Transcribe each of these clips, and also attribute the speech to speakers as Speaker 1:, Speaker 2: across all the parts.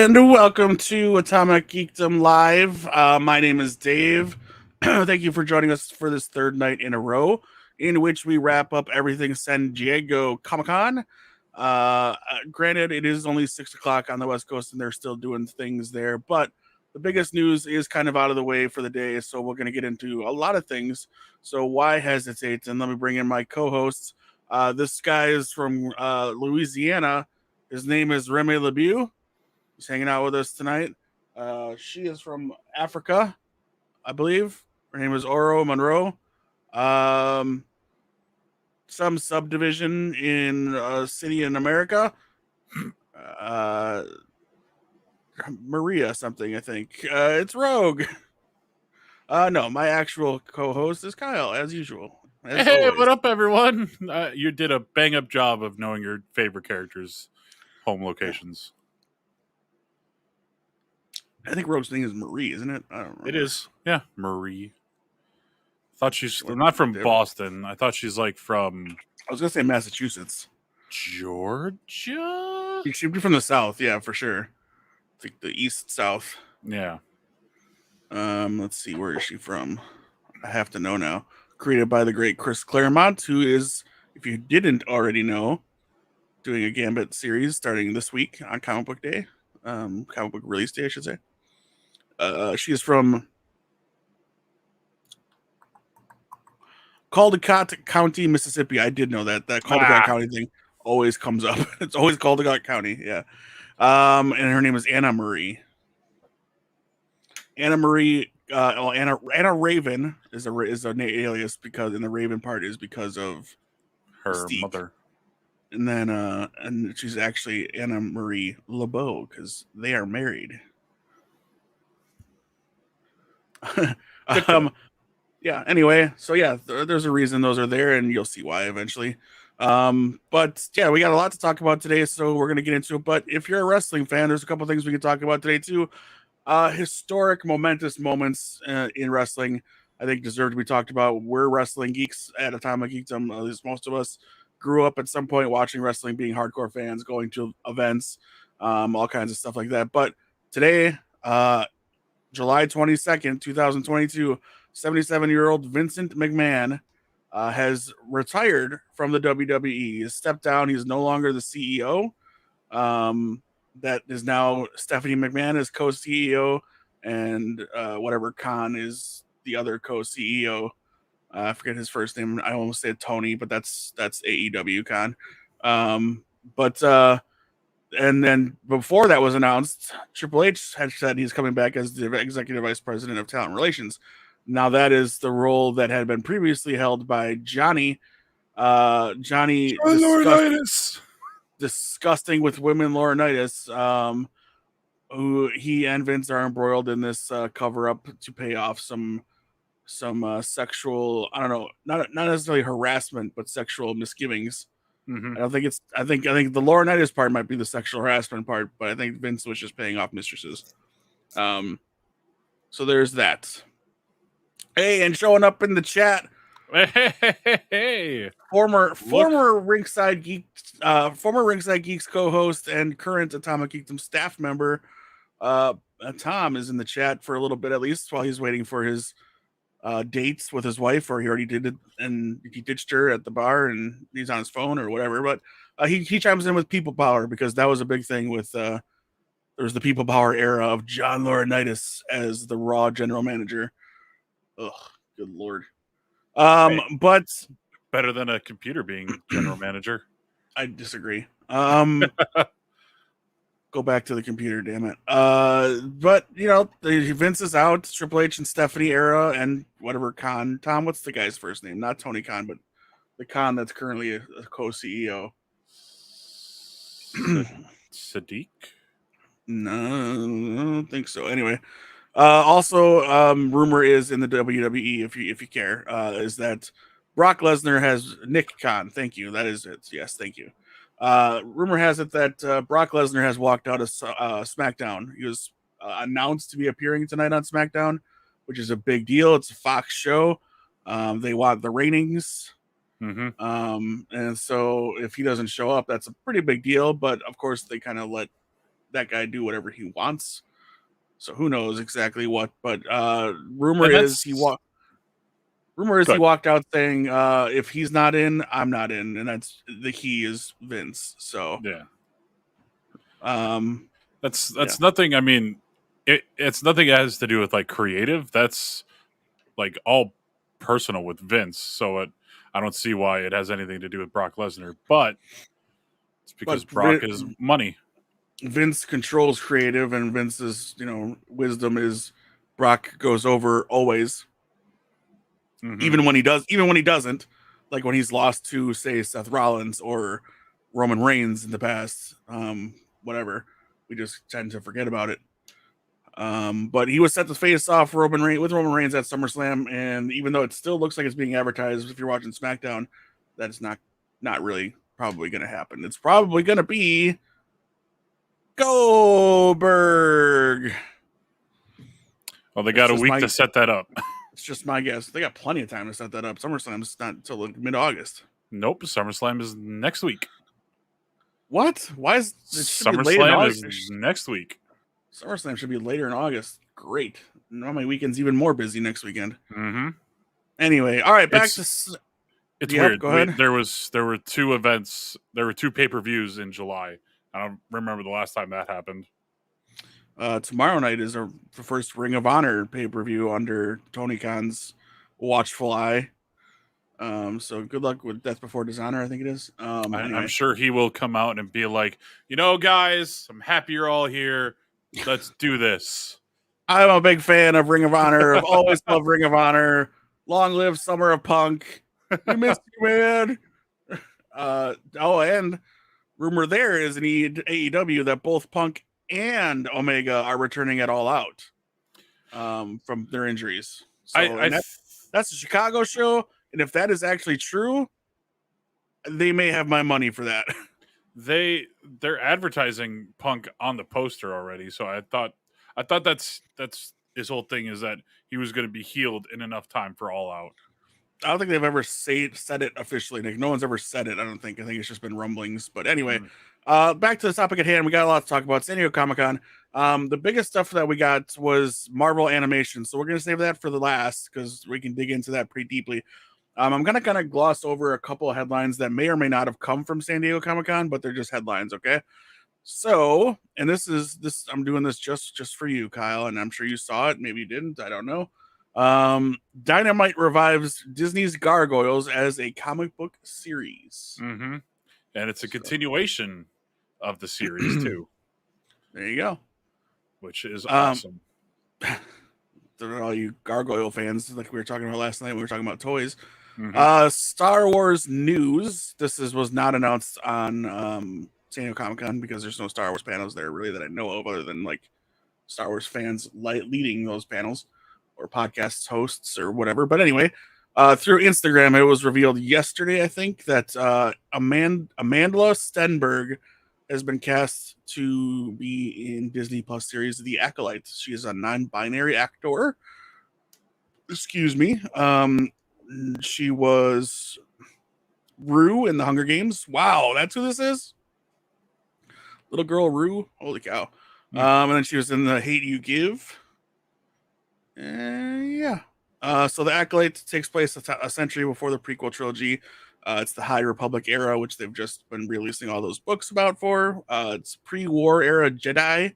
Speaker 1: And welcome to Atomic Geekdom Live. My name is Dave. Thank you for joining us for this third night in a row, in which we wrap up everything San Diego Comic-Con. Granted, it is only 6 o'clock on the West Coast, and they're still doing things there, but the biggest news is kind of out of the way for the day, so we're going to get into a lot of things. So why hesitate? And let me bring in my co-hosts. This guy is from Louisiana. His name is Remy LeBeau. He's hanging out with us tonight. She is from Africa, I believe. Her name is Oro Monroe. Some subdivision in a city in America. Maria something, I think. It's Rogue. No, my actual co-host is Kyle, as usual. As
Speaker 2: Hey,
Speaker 1: always.
Speaker 2: what up, everyone? You did a bang-up job of knowing your favorite characters' home locations.
Speaker 1: I think Rogue's name is Marie, isn't it? I don't remember.
Speaker 2: It is. Yeah, Marie. Thought she's not from Boston. I thought she's like from...
Speaker 1: I was going to say Massachusetts.
Speaker 2: Georgia?
Speaker 1: She'd be from the South, yeah, for sure. I think the East South.
Speaker 2: Yeah.
Speaker 1: Let's see, where is she from? I have to know now. Created by the great Chris Claremont, who is, if you didn't already know, doing a Gambit series starting this week on Comic Book Day. Comic Book Release Day, I should say. She is from Caldecott County, Mississippi. I did know that. That Caldecott County thing always comes up. It's always Caldecott County, yeah. And her name is Anna Marie. Anna Marie, Anna Raven is an alias because, in the Raven part, is because of
Speaker 2: her
Speaker 1: Mystique.
Speaker 2: Mother.
Speaker 1: And then, and she's actually Anna Marie LeBeau because they are married. Yeah. Anyway, so yeah, there's a reason those are there, and you'll see why eventually. But yeah, we got a lot to talk about today, so we're gonna get into it. But if you're a wrestling fan, there's a couple things we can talk about today too. Historic, momentous moments in wrestling, I think, deserve to be talked about. We're wrestling geeks at Atomic Geekdom. At least most of us grew up at some point watching wrestling, being hardcore fans, going to events, all kinds of stuff like that. But today, July 22nd, 2022, 77-year-old Vincent McMahon has retired from the WWE. He's stepped down. He's no longer the CEO. That is now Stephanie McMahon is co-CEO, and whatever Khan is the other co-CEO. I forget his first name. I almost said Tony, but that's AEW Khan. And then before that was announced, Triple H had said he's coming back as the Executive Vice President of Talent Relations. Now that is the role that had been previously held by Johnny. Johnny disgusting with women Laurinaitis, who he and Vince are embroiled in this cover up to pay off some sexual, I don't know, not necessarily harassment, but sexual misgivings.
Speaker 2: Mm-hmm.
Speaker 1: I don't think it's. I think the Laurinaitis part might be the sexual harassment part, but I think Vince was just paying off mistresses. So there's that. Hey, and showing up in the chat,
Speaker 2: Hey.
Speaker 1: former Ringside Geeks co-host and current Atomic Geekdom staff member, Tom is in the chat for a little bit at least while he's waiting for his dates with his wife, or he already did it and he ditched her at the bar and he's on his phone or whatever. But he chimes in with people power because that was a big thing with there was the people power era of John Laurinaitis as the Raw general manager. Ugh, good lord. But
Speaker 2: better than a computer being general manager.
Speaker 1: I disagree. Go back to the computer, damn it. But you know, Vince is out, Triple H and Stephanie era, and whatever Khan. Tom, what's the guy's first name? Not Tony Khan, but the Khan that's currently a co-CEO.
Speaker 2: Sadiq?
Speaker 1: No, I don't think so. Anyway, also, rumor is in the WWE, if you care, is that Brock Lesnar has Nick Khan. Thank you. That is it. Yes, thank you. Rumor has it that Brock Lesnar has walked out of SmackDown. He was announced to be appearing tonight on SmackDown, which is a big deal. It's a Fox show. They want the ratings.
Speaker 2: Mm-hmm.
Speaker 1: And so if he doesn't show up, that's a pretty big deal. But of course, they kind of let that guy do whatever he wants. So who knows exactly what? But rumor
Speaker 2: And
Speaker 1: is he
Speaker 2: that's good.
Speaker 1: walked out saying, if he's not in, I'm not in, and that's the he is Vince. So
Speaker 2: Yeah.
Speaker 1: um,
Speaker 2: That's
Speaker 1: yeah.
Speaker 2: nothing. I mean, it's nothing that has to do with like creative. That's like all personal with Vince. So I don't see why it has anything to do with Brock Lesnar. But it's because
Speaker 1: But
Speaker 2: Brock is money.
Speaker 1: Vince controls creative, and Vince's wisdom is Brock goes over always,
Speaker 2: Mm-hmm.
Speaker 1: even when he doesn't, like when he's lost to say Seth Rollins or Roman Reigns in the past, whatever. We just tend to forget about it. But he was set to face off Roman Reigns at SummerSlam, and even though it still looks like it's being advertised, if you're watching SmackDown, that's not really probably going to happen. It's probably going to be Goldberg.
Speaker 2: Well, they
Speaker 1: It's
Speaker 2: got a
Speaker 1: just
Speaker 2: week to set that up.
Speaker 1: it's just my guess. They got plenty of time to set that up. SummerSlam's not until mid-August.
Speaker 2: Nope. SummerSlam is next week.
Speaker 1: What? Why is it should be late in
Speaker 2: SummerSlam
Speaker 1: August?
Speaker 2: is next week.
Speaker 1: SummerSlam should be later in August. Great. Now my weekend's even more busy next weekend.
Speaker 2: Mm-hmm.
Speaker 1: Anyway, all right, back to
Speaker 2: It's
Speaker 1: yep,
Speaker 2: weird.
Speaker 1: go ahead.
Speaker 2: There were two events. There were two pay-per-views in July. I don't remember the last time that happened.
Speaker 1: Tomorrow night is the first Ring of Honor pay-per-view under Tony Khan's watchful eye. So good luck with Death Before Dishonor, I think it is. Anyway.
Speaker 2: I'm sure he will come out and be like, guys, I'm happy you're all here. Let's do this.
Speaker 1: I'm a big fan of Ring of Honor. I've always loved Ring of Honor. Long live Summer of Punk. We miss you, man. And rumor there is in AEW that both Punk and Omega are returning at All Out from their injuries. So that's a Chicago show, and if that is actually true, they may have my money for that.
Speaker 2: They're advertising Punk on the poster already, so I thought that's his whole thing is that he was going to be healed in enough time for All Out.
Speaker 1: I don't think they've ever said it officially, Nick. No one's ever said it. I think it's just been rumblings. But anyway, back to the topic at hand. We got a lot to talk about. San Diego Comic-Con. The biggest stuff that we got was Marvel Animation. So we're going to save that for the last because we can dig into that pretty deeply. I'm going to kind of gloss over a couple of headlines that may or may not have come from San Diego Comic-Con, but they're just headlines, okay? So, and this I'm doing this just for you, Kyle, and I'm sure you saw it. Maybe you didn't. I don't know. Dynamite revives Disney's Gargoyles as a comic book series.
Speaker 2: Mm-hmm. And it's a continuation of the series, too.
Speaker 1: There you go.
Speaker 2: Which is awesome.
Speaker 1: All you Gargoyle fans, like we were talking about last night, we were talking about toys.
Speaker 2: Mm-hmm.
Speaker 1: Star Wars news. This was not announced on San Diego Comic-Con because there's no Star Wars panels there really that I know of other than like Star Wars fans leading those panels or podcast hosts or whatever. But anyway, through Instagram, it was revealed yesterday, I think, that Amanda Stenberg has been cast to be in Disney Plus series The Acolyte. She is a non-binary actor. Excuse me. She was Rue in the Hunger Games. Wow, that's who this is? Little girl Rue. Holy cow. And then she was in The Hate You Give. Yeah. So The Acolyte takes place a century before the prequel trilogy. It's the High Republic era, which they've just been releasing all those books about for. It's pre-war era Jedi,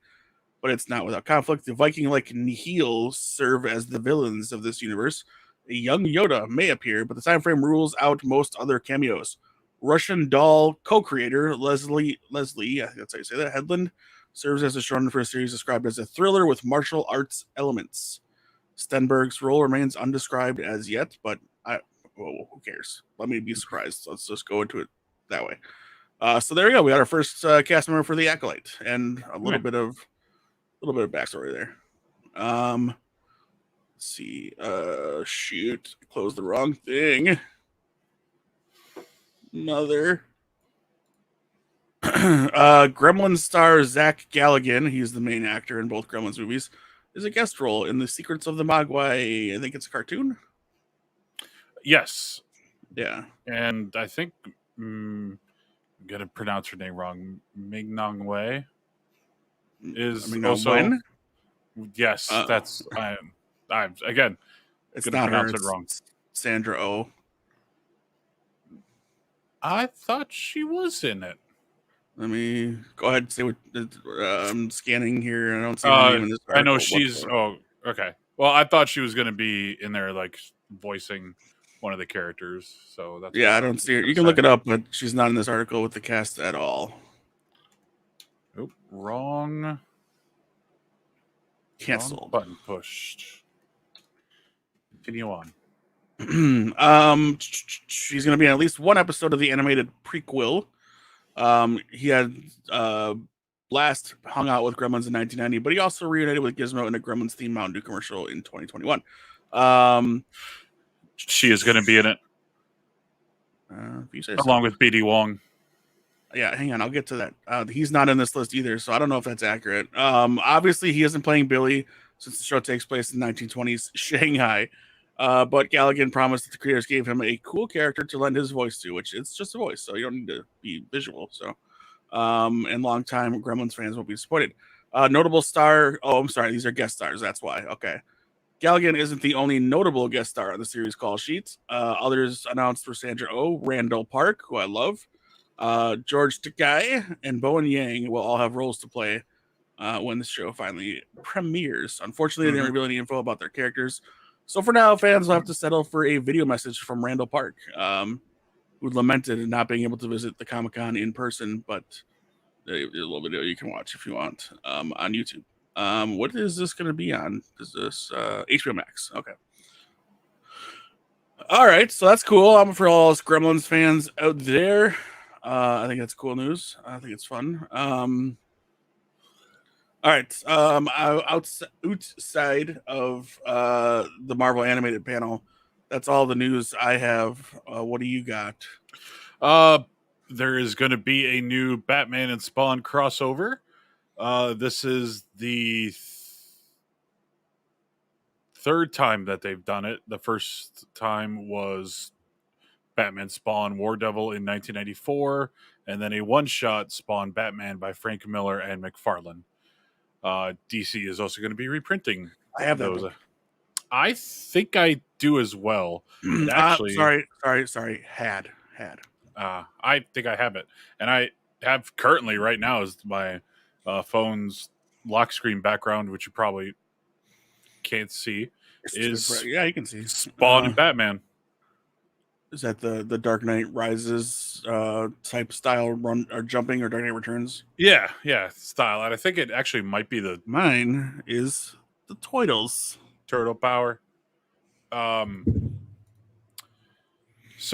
Speaker 1: but it's not without conflict. The Viking-like Nihil serve as the villains of this universe. A young Yoda may appear, but the time frame rules out most other cameos. Russian doll co-creator Leslie, I think that's how you say that, Headland, serves as a showrunner for a series described as a thriller with martial arts elements. Stenberg's role remains undescribed as yet, but who cares? Let me be surprised. Let's just go into it that way. So there we go. We got our first cast member for The Acolyte, and a little bit of backstory there. Let's see. Shoot, closed the wrong thing. Mother. Gremlins star Zach Galligan, he's the main actor in both Gremlins movies, is a guest role in The Secrets of the Mogwai. I think it's a cartoon.
Speaker 2: Yes.
Speaker 1: Yeah.
Speaker 2: And I think I'm gonna pronounce her name wrong. Ming Nong Wei. is
Speaker 1: When?
Speaker 2: also yes.
Speaker 1: Uh,
Speaker 2: That's I'm again
Speaker 1: it's
Speaker 2: gonna
Speaker 1: not her.
Speaker 2: pronounce it wrong.
Speaker 1: It's Sandra Oh.
Speaker 2: I thought she was in it.
Speaker 1: Let me go ahead and say what I'm scanning here. I don't see her name in this
Speaker 2: I know
Speaker 1: article
Speaker 2: she's.
Speaker 1: whatsoever.
Speaker 2: Oh, okay. Well, I thought she was going to be in there, like voicing one of the characters. So that's
Speaker 1: Yeah,
Speaker 2: why
Speaker 1: I
Speaker 2: I
Speaker 1: don't
Speaker 2: was
Speaker 1: see her.
Speaker 2: going
Speaker 1: You
Speaker 2: to
Speaker 1: can
Speaker 2: say.
Speaker 1: look it up, but she's not in this article with the cast at all.
Speaker 2: Oop, wrong
Speaker 1: Canceled.
Speaker 2: button pushed. Continue on.
Speaker 1: She's going to be in at least one episode of the animated prequel. He had last hung out with Gremlins in 1990, but he also reunited with Gizmo in a Gremlins themed Mountain Dew commercial in 2021.
Speaker 2: She is going to be in it
Speaker 1: If you say
Speaker 2: along
Speaker 1: so.
Speaker 2: with BD Wong.
Speaker 1: Yeah, hang on, I'll get to that. He's not in this list either, so I don't know if that's accurate. Obviously, he isn't playing Billy since the show takes place in 1920s Shanghai. But Galligan promised that the creators gave him a cool character to lend his voice to, which it's just a voice, so you don't need to be visual. So, and longtime Gremlins fans won't be disappointed. Notable star. Oh, I'm sorry, these are guest stars. That's why. Okay. Galligan isn't the only notable guest star on the series call sheet. Others announced were Sandra Oh, Randall Park, who I love, George Takei, and Bowen Yang will all have roles to play when the show finally premieres. Unfortunately, they didn't reveal any info about their characters. So for now, fans will have to settle for a video message from Randall Park, who lamented not being able to visit the Comic-Con in person, but a little video you can watch if you want on YouTube. What is this going to be on? Is this HBO Max? Okay. All right, so that's cool. I'm for all us Gremlins fans out there. I think that's cool news. I think it's fun. All right. Outside of the Marvel animated panel, that's all the news I have. What do you got?
Speaker 2: There is going to be a new Batman and Spawn crossover. This is the third time that they've done it. The first time was Batman Spawn War Devil in 1994, and then a one-shot Spawn Batman by Frank Miller and McFarlane. DC is also going to be reprinting
Speaker 1: I have that
Speaker 2: those.
Speaker 1: book.
Speaker 2: I think I do as well. It actually,
Speaker 1: Sorry. Had.
Speaker 2: I think I have it, and I have currently right now is my phone's lock screen background, which you probably can't see, is
Speaker 1: Yeah, you can see.
Speaker 2: Spawn and Batman.
Speaker 1: Is that the Dark Knight Rises type style run or jumping or Dark Knight Returns?
Speaker 2: Yeah, style. And I think it actually might be the
Speaker 1: Mine is the Toidles.
Speaker 2: Turtle Power. So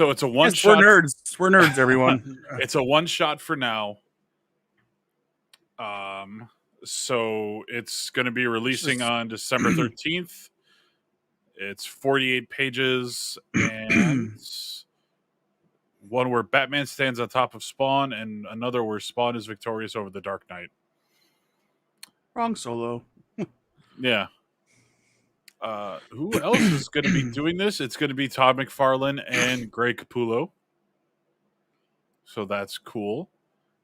Speaker 2: it's a one
Speaker 1: Yes,
Speaker 2: shot.
Speaker 1: We're nerds, everyone.
Speaker 2: It's a one shot for now. So it's going to be releasing on December 13th. It's 48 pages and one where Batman stands on top of Spawn and another where Spawn is victorious over the Dark Knight.
Speaker 1: Wrong solo.
Speaker 2: Yeah. Who else is going to be doing this? It's going to be Todd McFarlane and Greg Capullo. So that's cool.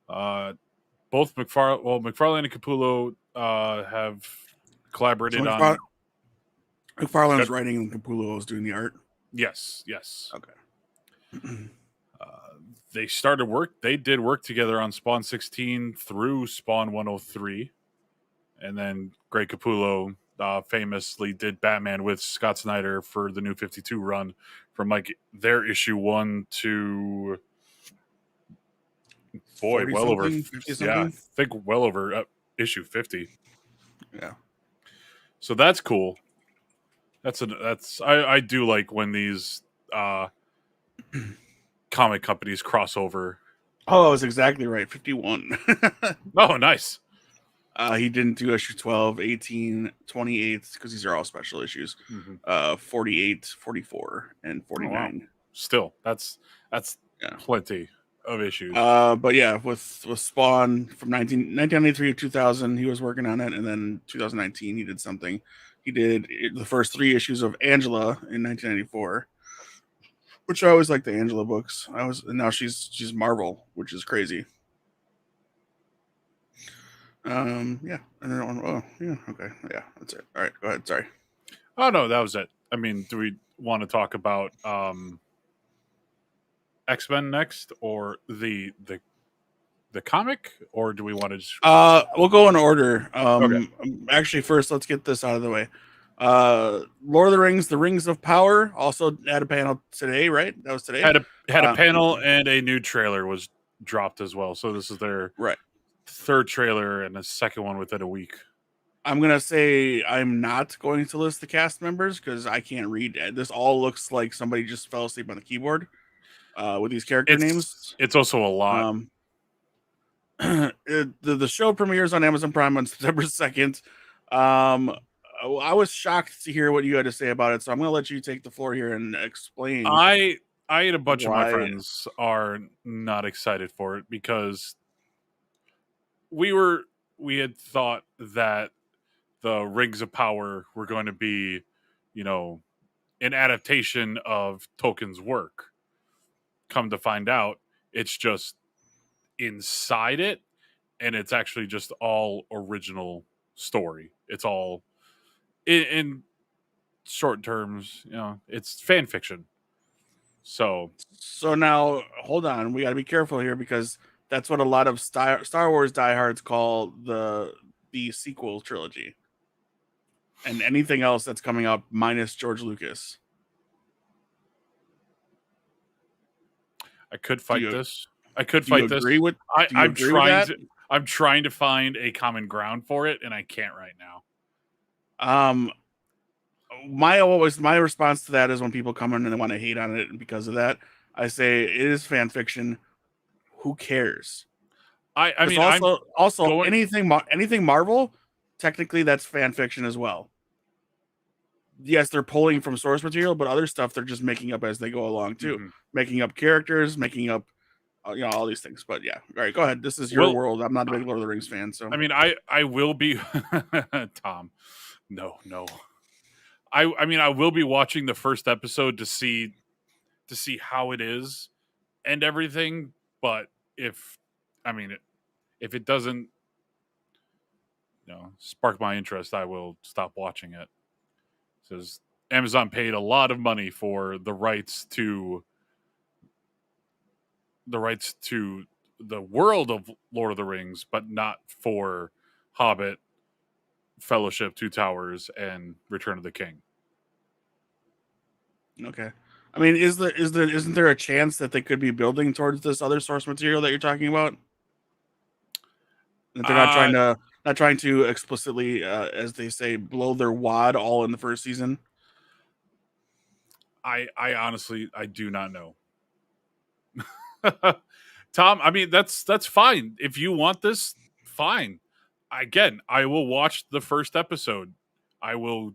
Speaker 2: Both McFarlane and Capullo have collaborated on.
Speaker 1: McFarlane's writing and Capullo is doing the art.
Speaker 2: Yes.
Speaker 1: Okay.
Speaker 2: They started work. They did work together on Spawn 16 through Spawn 103, and then Greg Capullo famously did Batman with Scott Snyder for the New 52 run from like their issue 1 to well over
Speaker 1: 50
Speaker 2: I think well over issue 50.
Speaker 1: Yeah.
Speaker 2: So that's cool. I do like when these comic companies cross over.
Speaker 1: Oh, I was exactly right. 51.
Speaker 2: Oh, nice.
Speaker 1: He didn't do issue 12, 18, 28, because these are all special issues. 48, 44, and 49.
Speaker 2: Oh, wow. Still, that's plenty of issues.
Speaker 1: But yeah, with Spawn from 1993 to 2000, he was working on it, and then 2019 he did something. He did the first 3 issues of Angela in 1994, which I always liked the Angela books. And now she's Marvel, which is crazy. Yeah, and then oh yeah, okay, yeah, that's it. All right, go ahead. Sorry.
Speaker 2: Oh no, that was it. I mean, do we want to talk about X-Men next, or the comic, or do we want to just
Speaker 1: We'll go in order.
Speaker 2: okay?
Speaker 1: Actually, first let's get this out of the way. Lord of the Rings: The Rings of Power also had a panel today, right? That was today.
Speaker 2: Had a
Speaker 1: Um,
Speaker 2: panel, and a new trailer was dropped as well. So this is their
Speaker 1: right.
Speaker 2: third trailer and a second one within a week.
Speaker 1: I'm gonna say I'm not going to list the cast members because I can't read. This all looks like somebody just fell asleep on the keyboard with these character names.
Speaker 2: It's also a lot.
Speaker 1: Um, the show premieres on Amazon Prime on September 2nd. I was shocked to hear what you had to say about it, so I'm going to let you take the floor here and explain
Speaker 2: I and a bunch of my
Speaker 1: why.
Speaker 2: friends are not excited for it because we had thought that the Rings of Power were going to be, you know, an adaptation of Tolkien's work. Come to find out, it's just inside it, and it's actually just all original story. It's all in short terms, it's fan fiction. So
Speaker 1: So now, hold on, we got to be careful here because that's what a lot of Star Wars diehards call the sequel trilogy, and anything else that's coming up minus George Lucas.
Speaker 2: I could
Speaker 1: Do
Speaker 2: fight
Speaker 1: you
Speaker 2: this. I could
Speaker 1: do you
Speaker 2: fight this.
Speaker 1: agree with
Speaker 2: I,
Speaker 1: do you
Speaker 2: I'm
Speaker 1: agree with
Speaker 2: trying
Speaker 1: that?
Speaker 2: to. I'm trying to find a common ground for it, and I can't right now.
Speaker 1: Um, my response to that is when people come in and they want to hate on it, and because of that, I say it is fan fiction. Who cares?
Speaker 2: I
Speaker 1: Because
Speaker 2: mean, I'm
Speaker 1: also
Speaker 2: going.
Speaker 1: anything Marvel, technically that's fan fiction as well. Yes, they're pulling from source material, but other stuff they're just making up as they go along too,
Speaker 2: Mhm.
Speaker 1: making up characters, making up all these things. But yeah, all right, go ahead. This is your
Speaker 2: Well,
Speaker 1: world. I'm not a big Lord of the Rings fan, so
Speaker 2: I mean, I will be Tom. No, no. I mean, I will be watching the first episode to see how it is and everything. But if I mean, if it doesn't, spark my interest, I will stop watching it. Because Amazon paid a lot of money for the rights to the world of Lord of the Rings, but not for Hobbit, Fellowship, Two Towers, and Return of the King.
Speaker 1: okay. I mean, isn't there a chance that they could be building towards this other source material that you're talking about? That they're
Speaker 2: Uh,
Speaker 1: not trying to explicitly, as they say, blow their wad all in the first season.
Speaker 2: I honestly I do not know. Tom, I mean that's fine. If you want this, fine. Again, I will watch the first episode. I will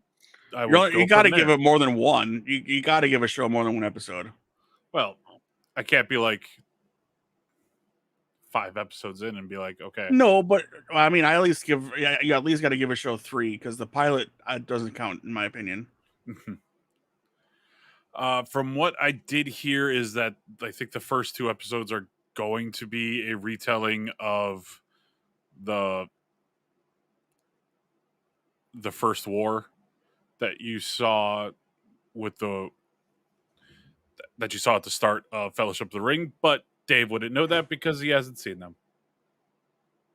Speaker 1: You
Speaker 2: go
Speaker 1: got
Speaker 2: from
Speaker 1: to give
Speaker 2: there.
Speaker 1: it more than one. You got to give a show more than one episode.
Speaker 2: Well, I can't be like 5 episodes in and be like, okay.
Speaker 1: No, but I mean, I at least you at least got to give a show three because the pilot doesn't count in my opinion.
Speaker 2: From what I did hear is that I think the first 2 episodes are going to be a retelling of the first war that you saw with the that you saw at the start of Fellowship of the Ring, but Dave wouldn't know that because he hasn't seen them.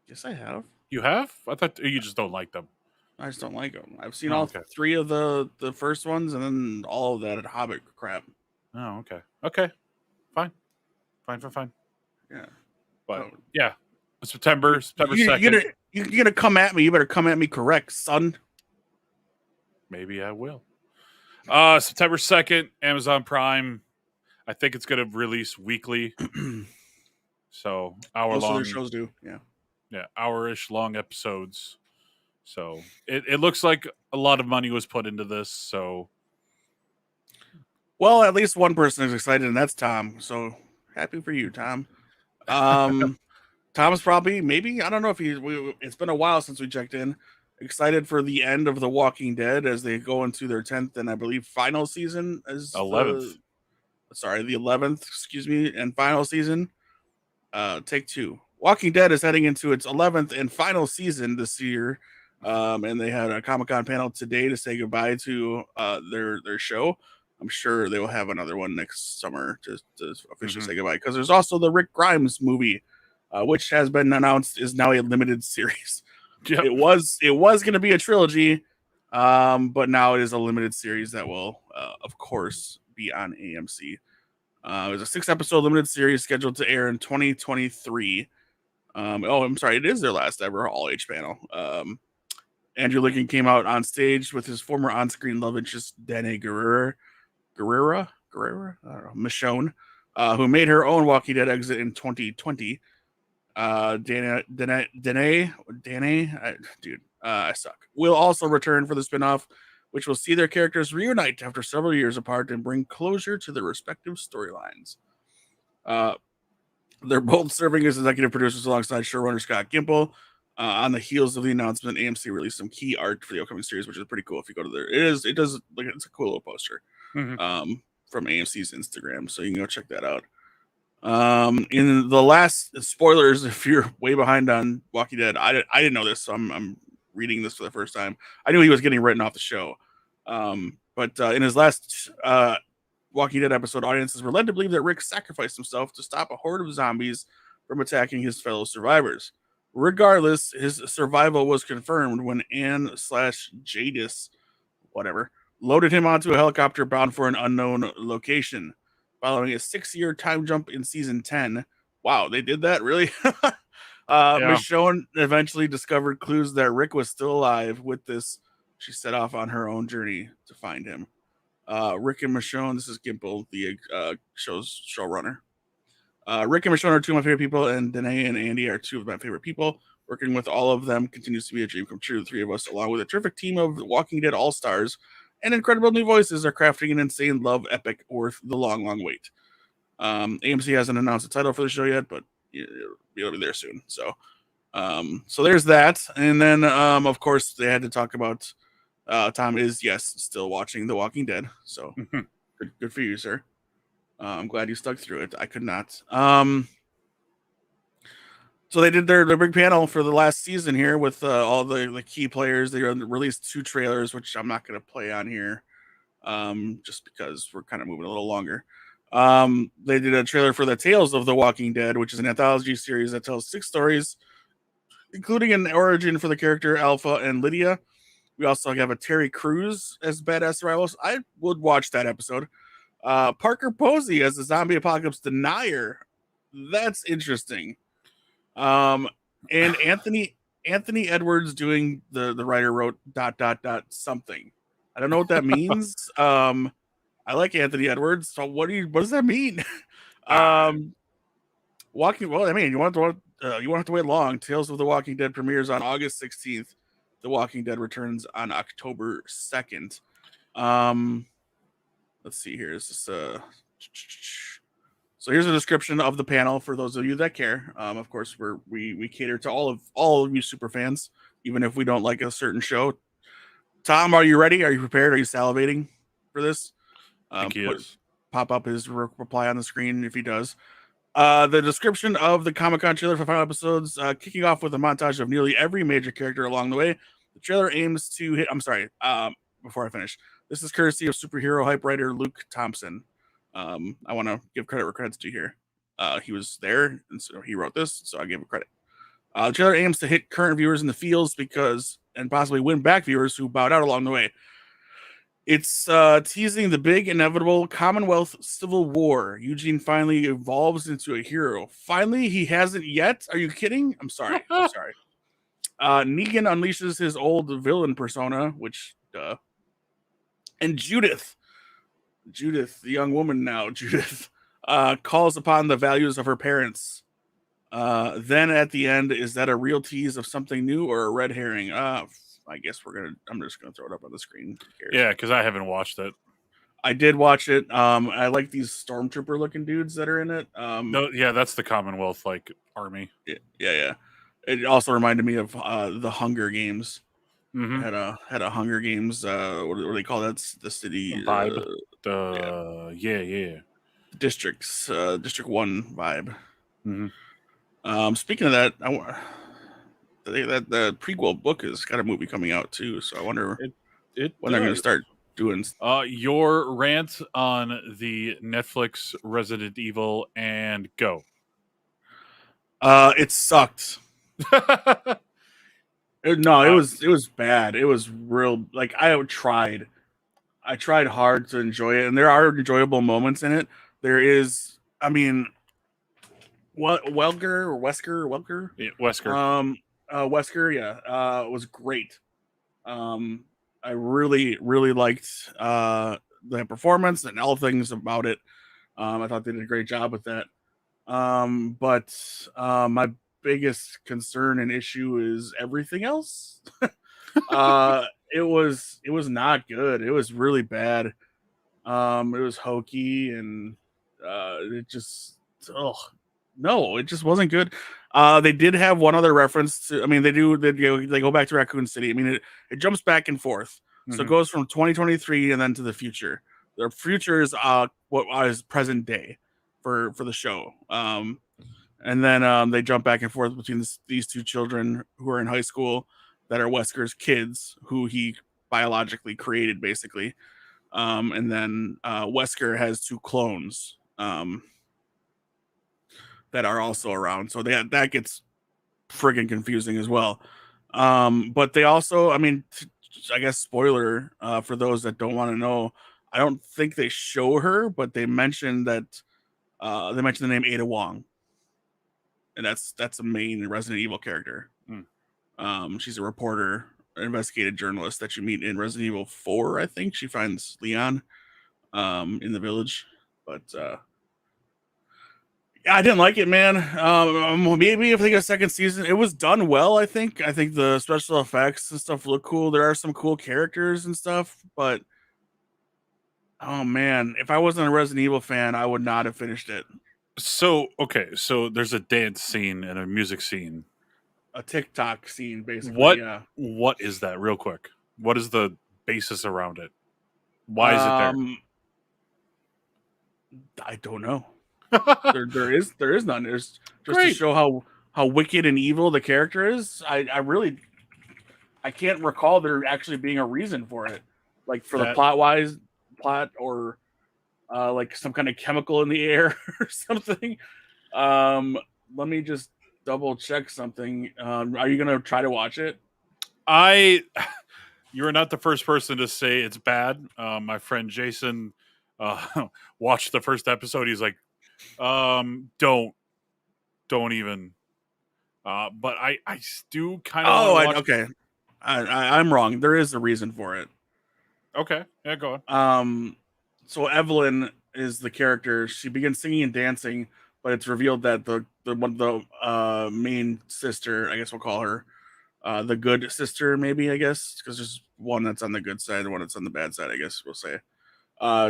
Speaker 1: Yes, I have.
Speaker 2: You have? I thought you just don't like them.
Speaker 1: I just don't like them. I've seen
Speaker 2: Oh,
Speaker 1: all
Speaker 2: okay.
Speaker 1: three of the first ones, and then all of that Hobbit crap.
Speaker 2: Oh, okay. Okay. Fine. Fine.
Speaker 1: Yeah.
Speaker 2: But
Speaker 1: Oh,
Speaker 2: yeah, September
Speaker 1: you're
Speaker 2: 2nd.
Speaker 1: you're gonna come at me. You better come at me correct, son.
Speaker 2: Maybe I will. September 2nd, Amazon Prime. I think it's going to release weekly. So hour
Speaker 1: Most of their
Speaker 2: long,
Speaker 1: shows do. Yeah.
Speaker 2: yeah, hour-ish long episodes. So it looks like a lot of money was put into this. So
Speaker 1: Well, at least one person is excited, and that's Tom. So happy for you, Tom. Um, Tom's probably maybe I don't know if it's been a while since we checked in. Excited for the end of The Walking Dead as they go into their 10th and I believe final season as
Speaker 2: 11th.
Speaker 1: the 11th, excuse me, and final season. Take two. Walking Dead is heading into its 11th and final season this year. And they had a Comic-Con panel today to say goodbye to their show. I'm sure they will have another one next summer to officially say goodbye, because there's also the Rick Grimes movie, which has been announced is now a limited series.
Speaker 2: Yep.
Speaker 1: It was going to be a trilogy, but now it is a limited series that will, of course, be on AMC. It was a 6-episode limited series scheduled to air in 2023. I'm sorry, it is their last ever All Age panel. Andrew Lincoln came out on stage with his former on-screen love interest, Danae Guerrera, I don't know, Michonne, who made her own Walking Dead exit in 2020. Danae, I suck. Will also return for the spinoff, which will see their characters reunite after several years apart and bring closure to their respective storylines. They're both serving as executive producers alongside showrunner Scott Gimple. On the heels of the announcement, AMC released some key art for the upcoming series, which is pretty cool. If you go to there, it's a cool little poster from AMC's Instagram, so you can go check that out. In the last spoilers, if you're way behind on Walking Dead, I didn't know this, so I'm reading this for the first time. I knew he was getting written off the show, but in his last Walking Dead episode, audiences were led to believe that Rick sacrificed himself to stop a horde of zombies from attacking his fellow survivors. Regardless, his survival was confirmed when Ann/Jadis, whatever, loaded him onto a helicopter bound for an unknown location. Following a 6-year time jump in season 10. Wow, they did that? Really? Michonne eventually discovered clues that Rick was still alive. With this, she set off on her own journey to find him. Rick and Michonne, this is Gimple, the show's showrunner. Rick and Michonne are two of my favorite people, and Danae and Andy are two of my favorite people. Working with all of them continues to be a dream come true. The three of us, along with a terrific team of Walking Dead All-Stars and incredible new voices, are crafting an insane love epic worth the long, long wait. AMC hasn't announced a title for the show yet, but it'll be there soon. So there's that. And then, of course, they had to talk about Tom is, yes, still watching The Walking Dead. So good for you, sir. I'm glad you stuck through it. I could not. So they did their big panel for the last season here with all the key players. They released 2 trailers, which I'm not going to play on here just because we're kind of moving a little longer. They did a trailer for the Tales of the Walking Dead, which is an anthology series that tells 6 stories, including an origin for the character Alpha and Lydia. We also have a Terry Crews as badass rivals. I would watch that episode. Parker Posey as the zombie apocalypse denier. That's interesting. And Anthony Edwards doing the writer wrote ... something. I don't know what that means. I like Anthony Edwards. So what does that mean? Walking. Well, I mean, you won't have to wait long. Tales of the Walking Dead premieres on August 16th. The Walking Dead returns on October 2nd. Let's see here. Is this So here's a description of the panel for those of you that care. Of course, we cater to all of you super fans, even if we don't like a certain show. Tom, are you ready? Are you prepared? Are you salivating for this?
Speaker 2: I think he is.
Speaker 1: Pop up his reply on the screen if he does. The description of the Comic-Con trailer for final episodes, kicking off with a montage of nearly every major character along the way. The trailer aims to hit. I'm sorry. Before I finish, this is courtesy of superhero hype writer Luke Thompson. I want to give credit where credit's due here. He was there, and so he wrote this, so I give him credit. The trailer aims to hit current viewers in the feels and possibly win back viewers who bowed out along the way. It's teasing the big, inevitable Commonwealth Civil War. Eugene finally evolves into a hero. Finally, he hasn't yet? Are you kidding? I'm sorry. Negan unleashes his old villain persona, which, and Judith, the young woman now, calls upon the values of her parents. Then at the end, is that a real tease of something new or a red herring? I guess I'm just gonna throw it up on the screen.
Speaker 2: Yeah, because I haven't watched it.
Speaker 1: I did watch it. I like these stormtrooper looking dudes that are in it.
Speaker 2: No, yeah, that's the Commonwealth army.
Speaker 1: Yeah. It also reminded me of the Hunger Games.
Speaker 2: Mm-hmm.
Speaker 1: Had a Hunger Games. What do they call that? The city
Speaker 2: vibe.
Speaker 1: District 1 vibe.
Speaker 2: Mm-hmm.
Speaker 1: Speaking of that, that the prequel book has got a movie coming out too. So I wonder
Speaker 2: It
Speaker 1: when they're going to
Speaker 2: does.
Speaker 1: start doing.
Speaker 2: Your rant on the Netflix Resident Evil and go.
Speaker 1: It sucked. No,
Speaker 2: uh,
Speaker 1: it was bad. It was real. Like I tried hard to enjoy it, and there are enjoyable moments in it. There is, I mean, what Wesker,
Speaker 2: yeah, Wesker.
Speaker 1: Wesker, yeah, was great. Um, I really liked the performance and all things about it. I thought they did a great job with that. But my biggest concern and issue is everything else. It was not good. It was really bad. It was hokey and it just no, it just wasn't good. They did have one other reference to. I mean, they go back to Raccoon City. I mean, it jumps back and forth, so it
Speaker 2: Mm-hmm.
Speaker 1: goes from 2023 and then to the future. The future is what is present day for the show. And then they jump back and forth between these two children who are in high school that are Wesker's kids, who he biologically created, basically. And then Wesker has two clones that are also around, so that gets friggin' confusing as well. But they also, I mean, I guess spoiler for those that don't want to know. I don't think they show her, but they mentioned that they mentioned the name Ada Wong, and that's a main Resident Evil character.
Speaker 2: Mm.
Speaker 1: She's a reporter, an investigative journalist that you meet in Resident Evil 4. I think she finds Leon in the village, but yeah, I didn't like it, man. Maybe if they get a second season, it was done well. I think the special effects and stuff look cool. There are some cool characters and stuff, but oh man, if I wasn't a Resident Evil fan, I would not have finished it.
Speaker 2: So okay, so there's a dance scene and a music scene.
Speaker 1: A TikTok scene, basically.
Speaker 2: What
Speaker 1: Yeah.
Speaker 2: what is that? Real quick, what is the basis around it? Why is it there?
Speaker 1: Um, I don't know. There is none. There's just to
Speaker 2: Great.
Speaker 1: show how wicked and evil the character is. I really I can't recall there actually being a reason for it, like for the
Speaker 2: That
Speaker 1: plot or like some kind of chemical in the air or something. Um, Let me just double check something. Are you gonna try to watch it?
Speaker 2: I you are not the first person to say it's bad. My friend Jason watched the first episode. He's like, don't even. But I do kind of want
Speaker 1: Oh,
Speaker 2: to watch.
Speaker 1: okay. I'm wrong. There is a reason for it.
Speaker 2: Okay, yeah, go on.
Speaker 1: So Evelyn is the character. She begins singing and dancing, but it's revealed that the main sister, I guess we'll call her, the good sister, maybe, I guess, because there's one that's on the good side and one that's on the bad side, I guess we'll say.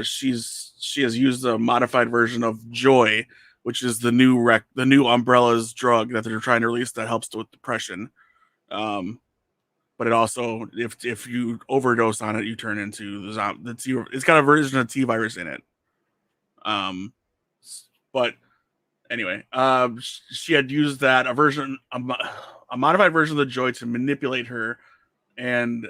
Speaker 1: She has used a modified version of Joy, which is the new Umbrella's drug that they're trying to release that helps with depression. Um, but it also, if you overdose on it, you turn into the T. It's got a version of T virus in it. Um, but anyway, she had used a modified version of the Joy to manipulate her, and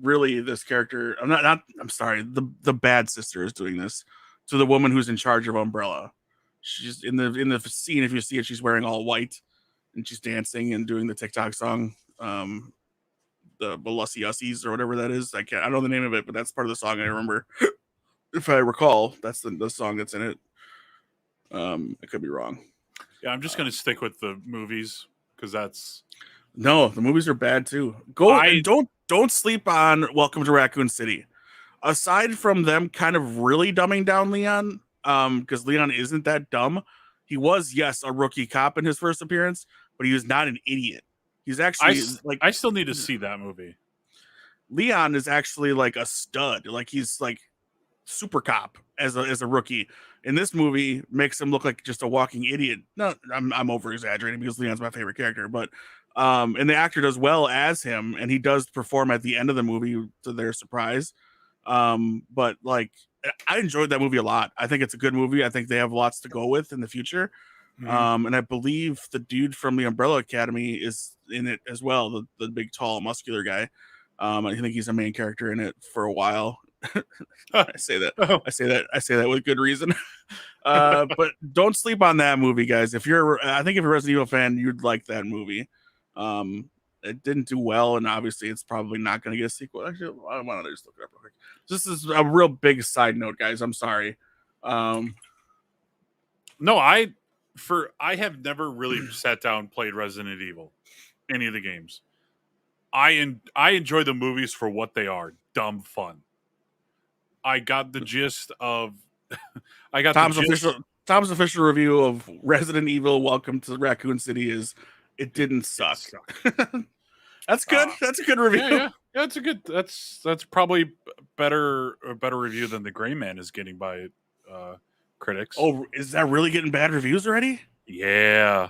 Speaker 1: really, this character, I'm sorry, the bad sister is doing this to the woman who's in charge of Umbrella. She's in the scene. If you see it, she's wearing all white and she's dancing and doing the TikTok song, the Belussiussies or whatever that is. I don't know the name of it, but that's part of the song I remember. If I recall, that's the song that's in it. I could be wrong.
Speaker 2: Yeah, I'm just gonna stick with the movies because that's
Speaker 1: No, the movies are bad too. Go and
Speaker 2: I
Speaker 1: don't sleep on Welcome to Raccoon City. Aside from them kind of really dumbing down Leon, because Leon isn't that dumb. He was, yes, a rookie cop in his first appearance, but he was not an idiot. He's actually like
Speaker 2: I still need to see that movie.
Speaker 1: Leon is actually like a stud. Like he's like super cop as a rookie. In this movie, makes him look like just a walking idiot. No, I'm over exaggerating because Leon's my favorite character, but and the actor does well as him, and he does perform at the end of the movie to their surprise. But like I enjoyed that movie a lot. I think it's a good movie. I think they have lots to go with in the future.
Speaker 2: Mhm.
Speaker 1: And I believe the dude from the Umbrella Academy is in it as well. The big, tall, muscular guy. I think he's a main character in it for a while. I say that.
Speaker 2: Oh.
Speaker 1: I say that with good reason. But don't sleep on that movie, guys. I think if you're a Resident Evil fan, you'd like that movie. It didn't do well, and obviously, it's probably not going to get a sequel. Actually, why don't I just look it up real quick? This is a real big side note, guys. I'm sorry.
Speaker 2: No, I have never really sat down and played Resident Evil, any of the games. I enjoy the movies for what they are, dumb fun. I got the gist of I got the
Speaker 1: Tom's
Speaker 2: gist.
Speaker 1: official review of Resident Evil: Welcome to Raccoon City is it didn't
Speaker 2: It
Speaker 1: suck.
Speaker 2: sucked.
Speaker 1: That's good. That's a good review.
Speaker 2: Yeah. That's a good. That's probably a better review than the Gray Man is getting by critics.
Speaker 1: Oh, is that really getting bad reviews already?
Speaker 2: Yeah.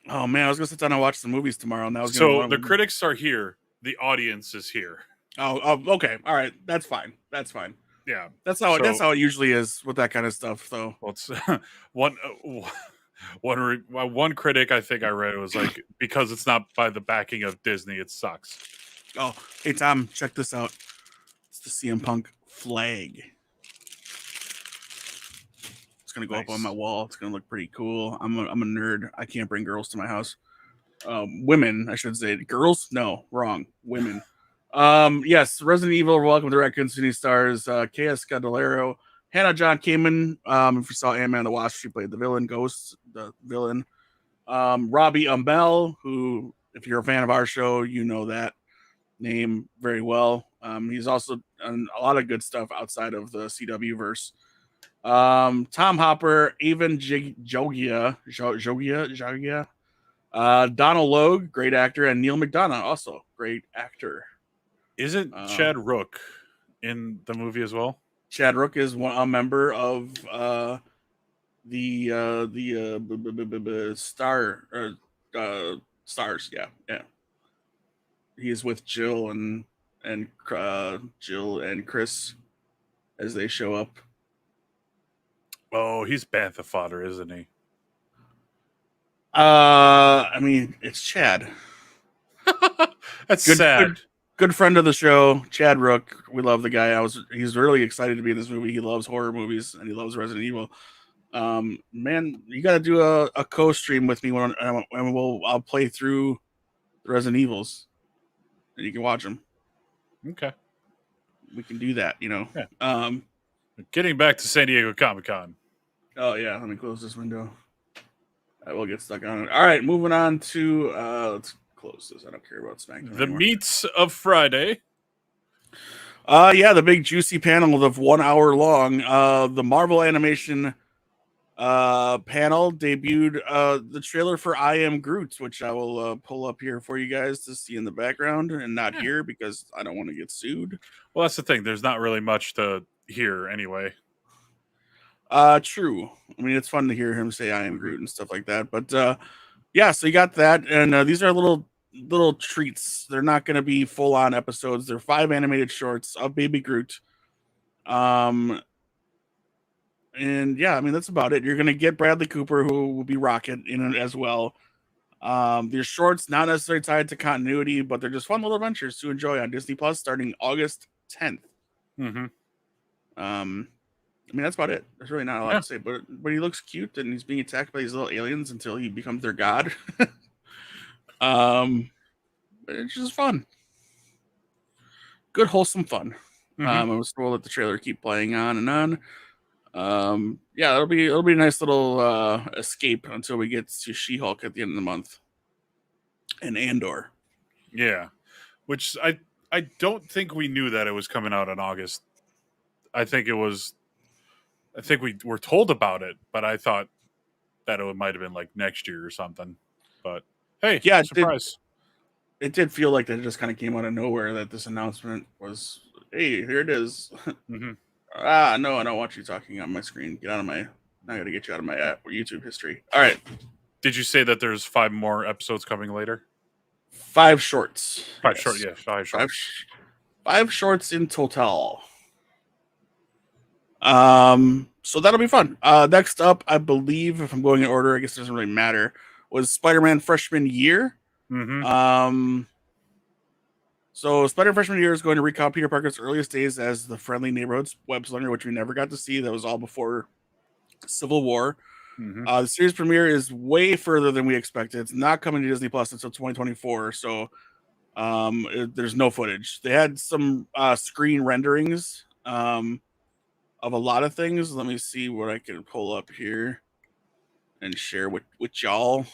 Speaker 1: Oh man, I was gonna sit down and watch the movies tomorrow, and that was gonna be
Speaker 2: So
Speaker 1: one of
Speaker 2: the
Speaker 1: them.
Speaker 2: critics are here. The audience is here.
Speaker 1: Okay, all right, that's fine. That's fine.
Speaker 2: Yeah.
Speaker 1: That's how it usually is with that kind of stuff. So,
Speaker 2: Well, it's one one critic I think I read was like, because it's not by the backing of Disney, it sucks.
Speaker 1: oh, hey Tom, check this out. It's the CM Punk flag. It's gonna go up on my wall. It's gonna look pretty cool. I'm a nerd. I can't bring girls to my house. Women, I should say. Girls? No, wrong. Women. Yes, Resident Evil, Welcome to Raccoon City stars K.S. Scudolero, Hannah John Kamen. If you saw Ant-Man and the Wasp, she played the villain, Ghost, the villain. Robbie Umbel, who, if you're a fan of our show, you know that name very well. He's also done a lot of good stuff outside of the CW verse. Tom Hopper, Avon Jogia, Donald Logue, great actor, and Neil McDonough, also great actor.
Speaker 2: Isn't Chad Rook in the movie as well?
Speaker 1: Chad Rook is a member of the stars. Yeah. He is with Jill and Jill and Chris as they show up.
Speaker 2: Oh, he's bantha fodder, isn't he?
Speaker 1: I mean, it's Chad.
Speaker 2: That's sad.
Speaker 1: Good friend of the show, Chad Rook. We love the guy. He's really excited to be in this movie. He loves horror movies and he loves Resident Evil. Man, you got to do a co-stream with me and I'll play through the Resident Evils, and you can watch them.
Speaker 2: Okay,
Speaker 1: we can do that.
Speaker 2: Yeah. Getting back to San Diego Comic-Con.
Speaker 1: Oh yeah, let me close this window. I will get stuck on it. All right, moving on to let's close this. I don't care about SmackDown.
Speaker 2: The meats of Friday.
Speaker 1: Yeah, the big juicy panel of 1 hour long. The Marvel Animation panel debuted the trailer for I Am Groot, which I will pull up here for you guys to see in the background and not here because I don't want to get sued.
Speaker 2: Well, that's the thing. There's not really much to hear anyway.
Speaker 1: True. I mean, it's fun to hear him say I am Groot and stuff like that. But yeah, so you got that, and these are little treats. They're not going to be full on episodes. They're 5 animated shorts of Baby Groot. And yeah, I mean that's about it. You're going to get Bradley Cooper, who will be Rocket in it as well. These shorts not necessarily tied to continuity, but they're just fun little adventures to enjoy on Disney Plus starting August 10th.
Speaker 2: Mm-hmm.
Speaker 1: I mean, that's about it. There's really not a lot to say, but he looks cute and he's being attacked by these little aliens until he becomes their god. It's just fun. Good, wholesome fun.
Speaker 2: Mm-hmm.
Speaker 1: We'll let the trailer keep playing on and on. Yeah, it'll be a nice little escape until we get to She-Hulk at the end of the month. And Andor.
Speaker 2: Yeah. Which I don't think we knew that it was coming out in August. I think we were told about it, but I thought that it might have been like next year or something. But hey,
Speaker 1: yeah,
Speaker 2: surprise.
Speaker 1: It did feel like that it just kind of came out of nowhere that this announcement was, hey, here it is.
Speaker 2: Mm-hmm.
Speaker 1: No, I don't want you talking on my screen. Get out of my, I got to get you out of my YouTube history. All right.
Speaker 2: Did you say that there's 5 more episodes coming later?
Speaker 1: 5 shorts.
Speaker 2: 5 short, yeah, 5 shorts.
Speaker 1: 5 shorts in total. So that'll be fun. Next up, I believe, if I'm going in order, I guess it doesn't really matter, was Spider-Man freshman year.
Speaker 2: Mm-hmm.
Speaker 1: So Spider freshman year is going to recount Peter Parker's earliest days as the friendly neighborhood web slinger, which we never got to see. That was all before Civil War.
Speaker 2: Mm-hmm.
Speaker 1: The series premiere is way further than we expected. It's not coming to Disney Plus until 2024. So there's no footage. They had some screen renderings of a lot of things. Let me see what I can pull up here and share with y'all.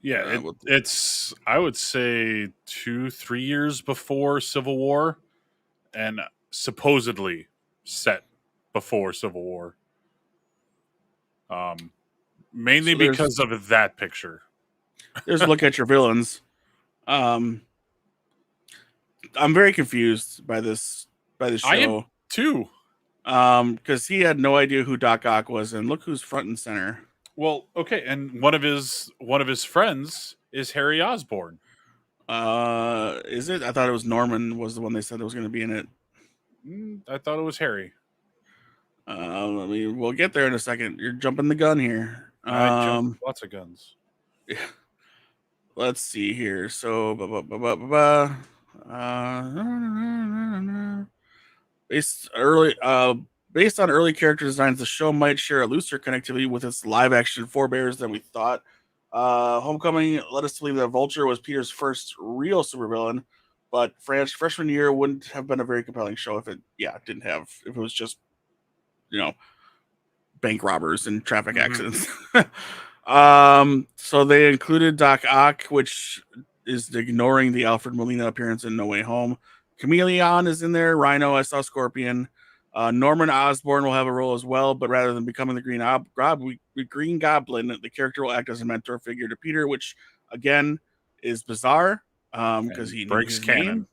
Speaker 2: Yeah, it's I would say 2-3 years before Civil War, and supposedly set before Civil War. Mainly
Speaker 1: So
Speaker 2: because of that picture.
Speaker 1: there's a look at your villains. I'm very confused by this show.
Speaker 2: I am too.
Speaker 1: Because he had no idea who Doc Ock was, and look who's front and center.
Speaker 2: Well, okay, and one of his friends is Harry Osborn.
Speaker 1: Is it? I thought it was Norman was the one they said that was going to be in it.
Speaker 2: I thought it was Harry.
Speaker 1: We'll get there in a second. You're jumping the gun here.
Speaker 2: I jumped lots of guns.
Speaker 1: Yeah. Let's see here. So, based on early character designs, the show might share a looser connectivity with its live-action forebears than we thought. Homecoming led us to believe that Vulture was Peter's first real supervillain, but freshman year wouldn't have been a very compelling show if it was just, bank robbers and traffic accidents. So they included Doc Ock, which is ignoring the Alfred Molina appearance in No Way Home. Chameleon is in there. Rhino, I saw Scorpion. Norman Osborn will have a role as well, but rather than becoming the Green Goblin, the character will act as a mentor figure to Peter, which again is bizarre because he knew his name.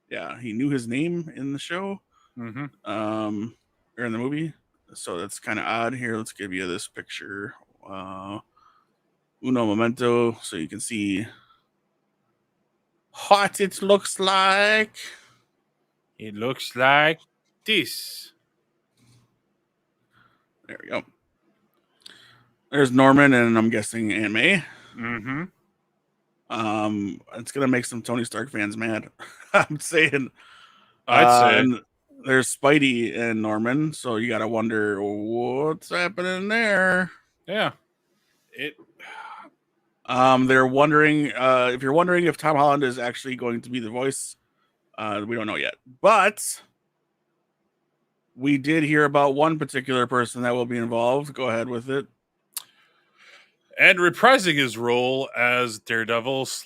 Speaker 1: Yeah, he knew his name in the show, or in the movie. So that's kind of odd. Here, let's give you this picture. Uno momento, so you can see what it looks like.
Speaker 2: It looks like this.
Speaker 1: There we go. There's Norman, and I'm guessing Aunt May.
Speaker 2: Mm-hmm.
Speaker 1: It's gonna make some Tony Stark fans mad. I'm saying.
Speaker 2: I'd say.
Speaker 1: And there's Spidey and Norman, so you gotta wonder what's happening there.
Speaker 2: Yeah.
Speaker 1: They're wondering if you're wondering if Tom Holland is actually going to be the voice. We don't know yet, but we did hear about one particular person that will be involved. Go ahead with it.
Speaker 2: And reprising his role as Daredevil /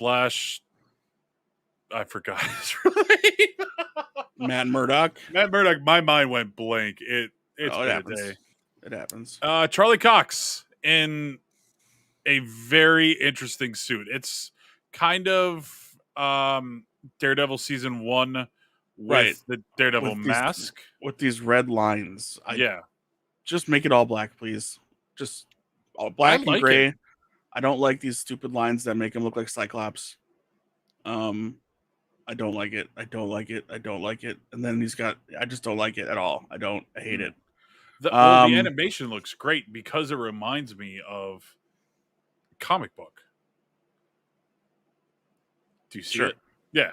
Speaker 2: I forgot his name.
Speaker 1: Matt Murdock.
Speaker 2: Matt Murdock. My mind went blank. It's been a day.
Speaker 1: It happens.
Speaker 2: Charlie Cox in a very interesting suit. It's kind of Daredevil season 1 with the Daredevil mask
Speaker 1: with these red lines. Just make it all black, please. Just all black and gray. I don't like these stupid lines that make him look like Cyclops. I don't like it. I don't like it. I don't like it. And then I just don't like it at all. I hate it.
Speaker 2: The animation looks great because it reminds me of comic book. Do you see it? Yeah.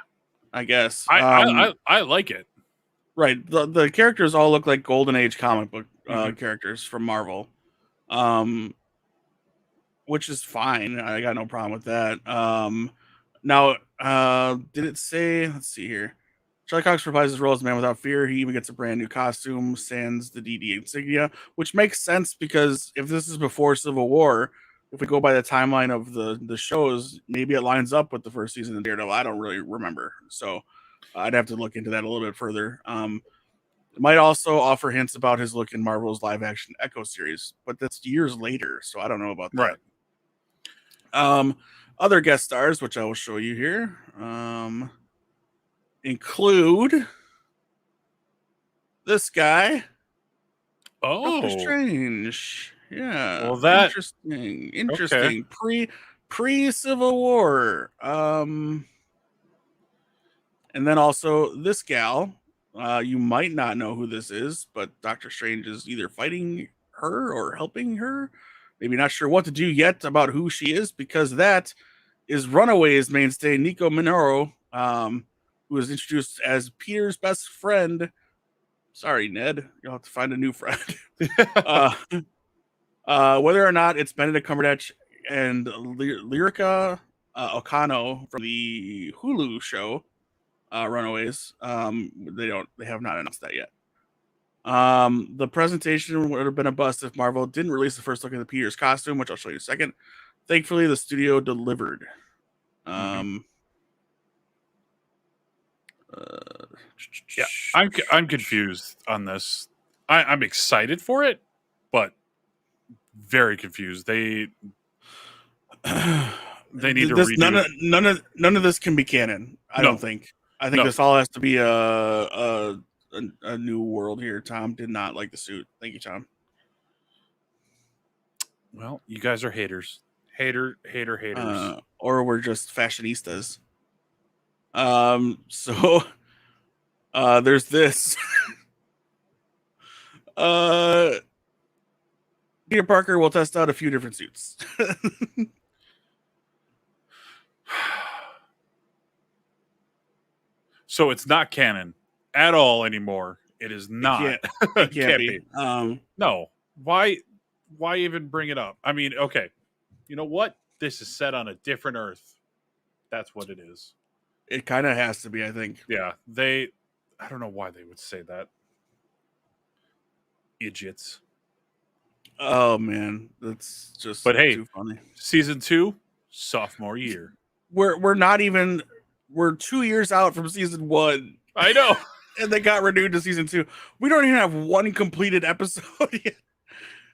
Speaker 1: I guess.
Speaker 2: I like it.
Speaker 1: Right. The characters all look like Golden Age comic book characters from Marvel. Which is fine. I got no problem with that. Now, did it say? Let's see here. Charlie Cox reprises his role as Man Without Fear. He even gets a brand new costume, sans the DD insignia, which makes sense because if this is before Civil War, if we go by the timeline of the shows, maybe it lines up with the first season of Daredevil. I don't really remember, so I'd have to look into that a little bit further. It might also offer hints about his look in Marvel's live-action Echo series, but that's years later, so I don't know about that. Right. Other guest stars, which I will show you here, include this guy. Doctor Strange. Yeah.
Speaker 2: Well, that
Speaker 1: interesting. Okay. Pre Civil War. And then also this gal, You might not know who this is, but Doctor Strange is either fighting her or helping her. Maybe not sure what to do yet about who she is, because that is Runaways mainstay Nico Minoru, who was introduced as Peter's best friend. Sorry, Ned, you'll have to find a new friend. Whether or not it's Benedict Cumberbatch and Lyrica Okano from the Hulu show Runaways, they have not announced that yet. The presentation would have been a bust if Marvel didn't release the first look at the Peter's costume, which I'll show you in a second. Thankfully, the studio delivered.
Speaker 2: Yeah, I'm confused on this. I'm excited for it, but very confused. They need to redo.
Speaker 1: None of this can be canon. I don't think. I think this all has to be a new world here. Tom did not like the suit. Thank you, Tom.
Speaker 2: Well, you guys are haters. Haters.
Speaker 1: Or we're just fashionistas. So there's this. Peter Parker will test out a few different suits.
Speaker 2: So it's not canon at all anymore. It is not.
Speaker 1: It can't be.
Speaker 2: No. Why even bring it up? I mean, okay. You know what? This is set on a different Earth. That's what it is.
Speaker 1: It kind of has to be, I think.
Speaker 2: Yeah. I don't know why they would say that. Idiots.
Speaker 1: Oh man, that's just
Speaker 2: too
Speaker 1: funny.
Speaker 2: Season 2, sophomore year.
Speaker 1: We're 2 years out from season 1.
Speaker 2: I know.
Speaker 1: And they got renewed to season 2. We don't even have one completed episode yet.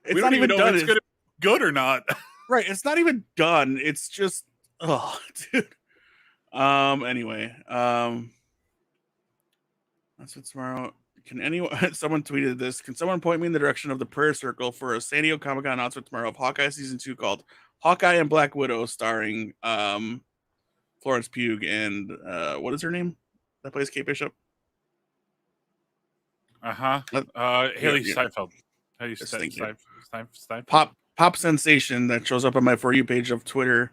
Speaker 2: It's not even done. If it's gonna be good or not.
Speaker 1: Right. It's not even done. It's just dude. Anyway. That's what tomorrow. Can anyone someone tweeted this? Can someone point me in the direction of the prayer circle for a San Diego Comic-Con announcement tomorrow of Hawkeye season 2 called Hawkeye and Black Widow, starring Florence Pugh and what is her name? That plays Kate Bishop.
Speaker 2: Haley Steinfeld.
Speaker 1: Pop sensation that shows up on my For You page of Twitter,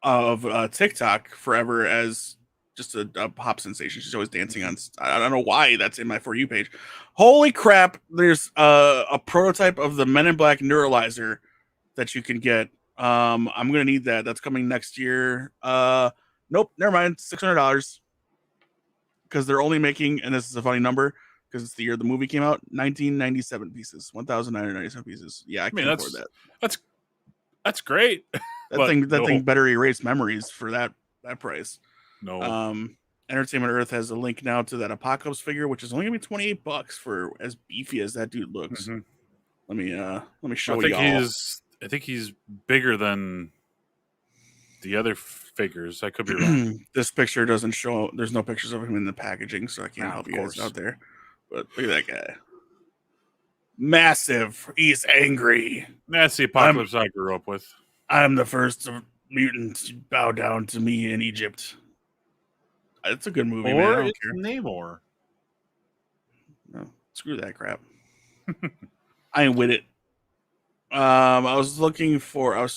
Speaker 1: of TikTok forever as just a pop sensation. She's always dancing on. I don't know why that's in my For You page. Holy crap! There's a prototype of the Men in Black Neuralizer that you can get. I'm gonna need that. That's coming next year. Nope, never mind. $600 because they're only making, and this is a funny number because it's the year the movie came out. 1997 pieces, 1,997 pieces. Yeah, I can't afford that.
Speaker 2: That's great.
Speaker 1: That thing better erase memories for that price.
Speaker 2: No.
Speaker 1: Entertainment Earth has a link now to that Apocalypse figure, which is only gonna be $28 for as beefy as that dude looks.
Speaker 2: Mm-hmm.
Speaker 1: Let me show y'all.
Speaker 2: I think he's bigger than the other figures. I could be wrong.
Speaker 1: This picture doesn't show. There's no pictures of him in the packaging, so I can't help you guys out there. But look at that guy. Massive. He's angry.
Speaker 2: That's the Apocalypse I grew up with.
Speaker 1: I'm the first mutant to bow down to me in Egypt. It's a good movie, man. I don't care.
Speaker 2: Namor.
Speaker 1: No, screw that crap. I ain't with it. I was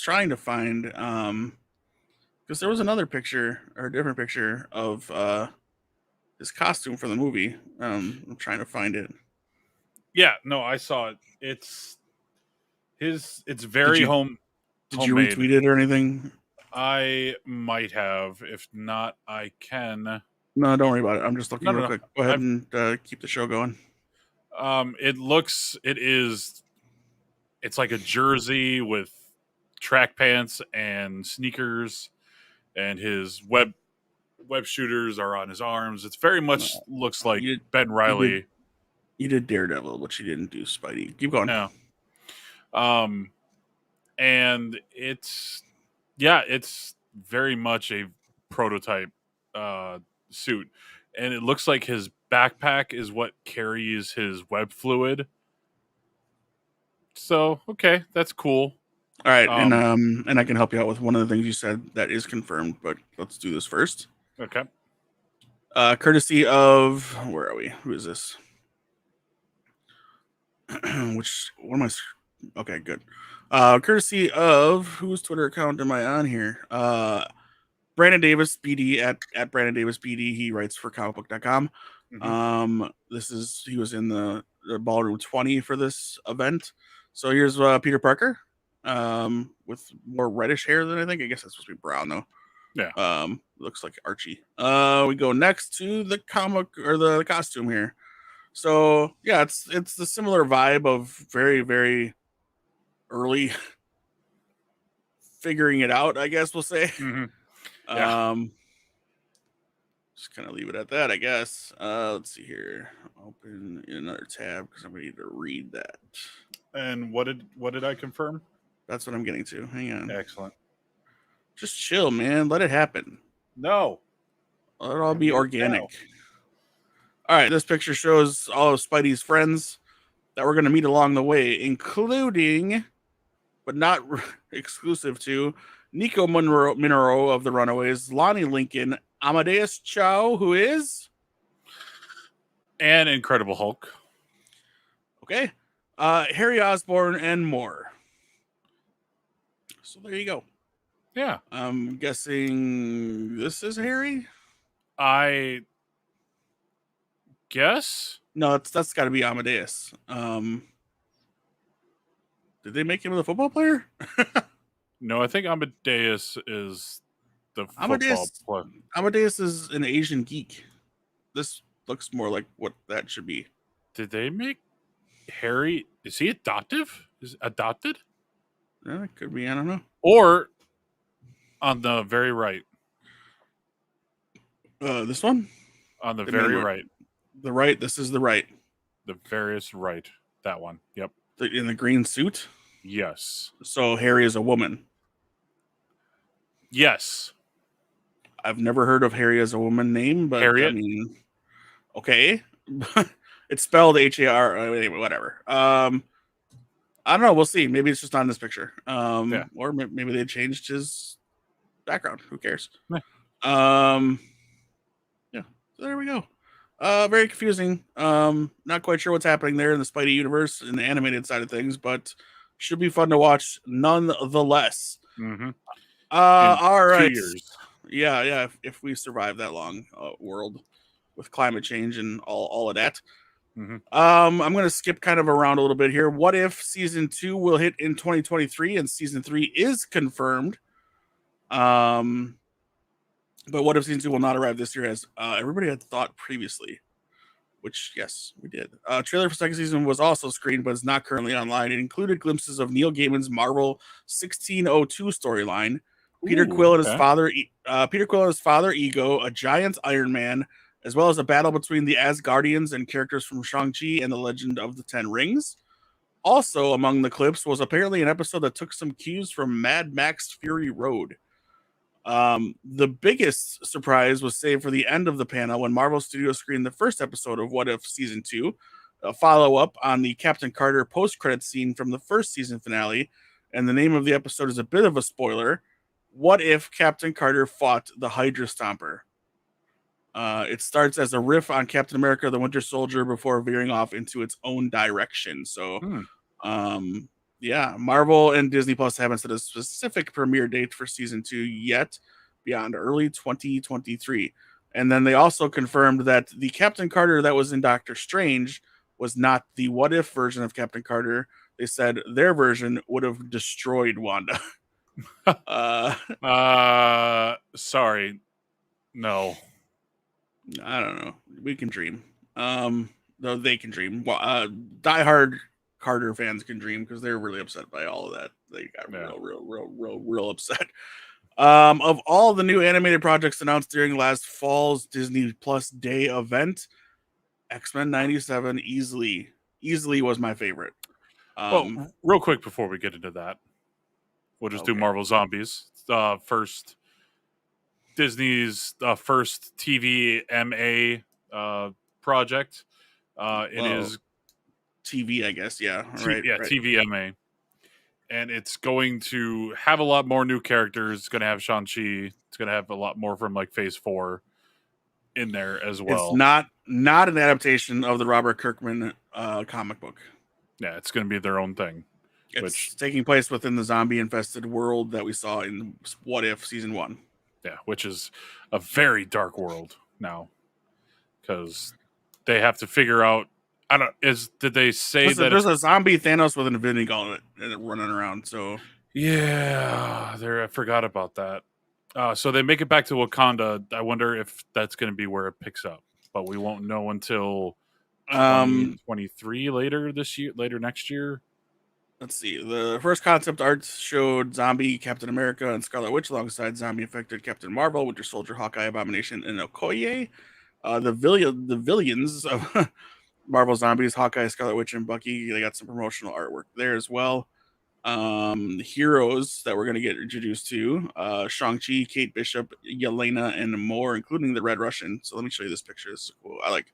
Speaker 1: trying to find because there was another picture or a different picture of his costume for the movie. I'm trying to find it.
Speaker 2: Yeah, no, I saw it. It's very homemade.
Speaker 1: Did you retweet it or anything?
Speaker 2: I might have. If not, I can.
Speaker 1: No, don't worry about it. I'm just looking real quick. Go ahead and keep the show going.
Speaker 2: It's like a jersey with track pants and sneakers, and his web shooters are on his arms. It's very much looks like Ben Reilly.
Speaker 1: You did Daredevil, but you didn't do Spidey. Keep going.
Speaker 2: Yeah. And it's very much a prototype suit, and it looks like his backpack is what carries his web fluid. So okay, that's cool.
Speaker 1: All right, and I can help you out with one of the things you said that is confirmed, but let's do this first.
Speaker 2: Okay.
Speaker 1: Courtesy of, where are we? Who is this? What am I? Okay, good. Courtesy of, whose Twitter account am I on here? Brandon Davis BD at Brandon Davis BD. He writes for comicbook.com. He was in the ballroom 20 for this event. So here's Peter Parker, with more reddish hair than I think. I guess that's supposed to be brown though.
Speaker 2: Yeah.
Speaker 1: Looks like Archie. We go next to the comic or the costume here. So yeah, it's the similar vibe of very, very early figuring it out, I guess we'll say.
Speaker 2: Yeah.
Speaker 1: Just kind of leave it at that, I guess. Let's see here. Open in another tab because I'm gonna need to read that.
Speaker 2: And what did I confirm?
Speaker 1: That's what I'm getting to. Hang on.
Speaker 2: Excellent.
Speaker 1: Just chill, man. Let it happen.
Speaker 2: No.
Speaker 1: Let it all be organic. All right, this picture shows all of Spidey's friends that we're going to meet along the way, including, but not exclusive to, Nico Minoro of the Runaways, Lonnie Lincoln, Amadeus Cho, who is...
Speaker 2: And Incredible Hulk.
Speaker 1: Okay. Harry Osborn, and more. So there you go.
Speaker 2: Yeah.
Speaker 1: I'm guessing this is Harry?
Speaker 2: I guess?
Speaker 1: No, that's got to be Amadeus. Did they make him a football player?
Speaker 2: No, I think Amadeus is the football player.
Speaker 1: Amadeus is an Asian geek. This looks more like what that should be.
Speaker 2: Did they make Harry? Is he adoptive? Is adopted?
Speaker 1: Yeah, it could be. I don't know.
Speaker 2: Or on the very right.
Speaker 1: This one?
Speaker 2: On the very right.
Speaker 1: The right. This is the right.
Speaker 2: The various right. That one. Yep.
Speaker 1: In the green suit?
Speaker 2: Yes.
Speaker 1: So Harry is a woman.
Speaker 2: Yes.
Speaker 1: I've never heard of Harry as a woman name, but
Speaker 2: Harriet?
Speaker 1: I mean, okay. It's spelled Har. Anyway, whatever. I don't know. We'll see. Maybe it's just on this picture.
Speaker 2: Yeah.
Speaker 1: Or maybe they changed his background. Who cares?
Speaker 2: Yeah.
Speaker 1: Yeah. So there we go. Very confusing. Not quite sure what's happening there in the Spidey universe in the animated side of things, but should be fun to watch nonetheless.
Speaker 2: Mm-hmm.
Speaker 1: All right.
Speaker 2: 2 years.
Speaker 1: Yeah. If we survive that long world with climate change and all of that.
Speaker 2: Mm-hmm.
Speaker 1: I'm going to skip kind of around a little bit here. What if season 2 will hit in 2023 and season 3 is confirmed? But what if season 2 will not arrive this year as everybody had thought previously? Which, yes, we did. Trailer for second season was also screened, but is not currently online. It included glimpses of Neil Gaiman's Marvel 1602 storyline, Peter Quill and his father Ego, a giant Iron Man, as well as a battle between the Asgardians and characters from Shang-Chi and the Legend of the Ten Rings. Also among the clips was apparently an episode that took some cues from Mad Max Fury Road. The biggest surprise was saved for the end of the panel when Marvel Studios screened the first episode of What If Season 2, a follow-up on the Captain Carter post-credit scene from the first season finale, and the name of the episode is a bit of a spoiler. What if Captain Carter fought the Hydra Stomper? It starts as a riff on Captain America the Winter Soldier before veering off into its own direction. So, yeah, Marvel and Disney Plus haven't set a specific premiere date for season 2 yet, beyond early 2023. And then they also confirmed that the Captain Carter that was in Doctor Strange was not the What If version of Captain Carter. They said their version would have destroyed Wanda.
Speaker 2: Sorry. No.
Speaker 1: I don't know. We can dream. Though they can dream. Diehard Carter fans can dream because they're really upset by all of that. They got real upset. Of all the new animated projects announced during last fall's Disney Plus Day event, X-Men 97 easily was my favorite.
Speaker 2: Well, real quick before we get into that, we'll just do Marvel Zombies. First Disney's first TV MA project. It is
Speaker 1: TV, I guess. Yeah. Right.
Speaker 2: TV MA. And it's going to have a lot more new characters. It's going to have Shang-Chi. It's going to have a lot more from like Phase 4. in there as
Speaker 1: It's
Speaker 2: well.
Speaker 1: not an adaptation of the Robert Kirkman comic book.
Speaker 2: Yeah, it's going to be their own thing.
Speaker 1: It's taking place within the zombie-infested world that we saw in What If Season 1.
Speaker 2: Yeah, which is a very dark world now, because they have to figure out. I don't. Did they say that
Speaker 1: There's a zombie Thanos with an Infinity Gauntlet running around? So
Speaker 2: yeah, there. I forgot about that. So they make it back to Wakanda. I wonder if that's going to be where it picks up, but we won't know until
Speaker 1: um,
Speaker 2: 2023 later next year.
Speaker 1: let's see. The first concept art showed zombie Captain America and Scarlet Witch alongside zombie-infected Captain Marvel, Winter Soldier, Hawkeye, Abomination, and Okoye. The villains of Marvel Zombies, Hawkeye, Scarlet Witch, and Bucky. They got some promotional artwork there as well. The heroes that we're going to get introduced to: Shang-Chi, Kate Bishop, Yelena, and more, including the Red Russian. So let me show you this picture. This is cool. I like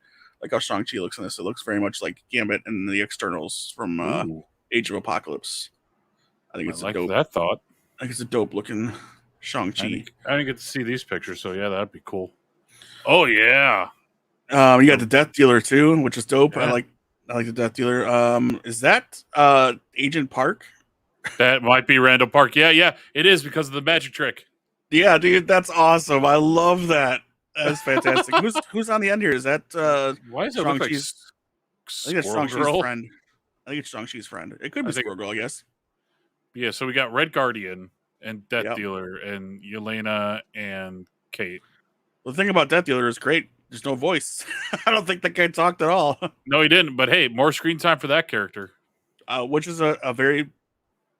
Speaker 1: how Shang-Chi looks in this. It looks very much like Gambit and the Externals from Age of Apocalypse. I think it's
Speaker 2: like
Speaker 1: dope.
Speaker 2: that thought.
Speaker 1: I think it's a dope looking Shang-Chi.
Speaker 2: I didn't get to see these pictures, so yeah, that'd be cool. Oh yeah.
Speaker 1: You got the Death Dealer too, which is dope.
Speaker 2: Yeah.
Speaker 1: I like the Death Dealer. Is that Agent Park?
Speaker 2: That might be Randall Park. Yeah, it is because of the magic trick.
Speaker 1: Yeah, dude, that's awesome. I love that. That's fantastic. who's on the end here? Is that
Speaker 2: why does it look like
Speaker 1: I think it's
Speaker 2: Squirrel
Speaker 1: Shang-Chi's
Speaker 2: Girl?
Speaker 1: friend. I think it's Shang-Chi's friend. It could be Squirrel Girl, I guess.
Speaker 2: Yeah, so we got Red Guardian and Death
Speaker 1: Yep.
Speaker 2: Dealer and Yelena and Kate.
Speaker 1: Well, the thing about Death Dealer is great. There's no voice. I don't think that guy talked at all.
Speaker 2: No, he didn't. But hey, more screen time for that character.
Speaker 1: Which is a very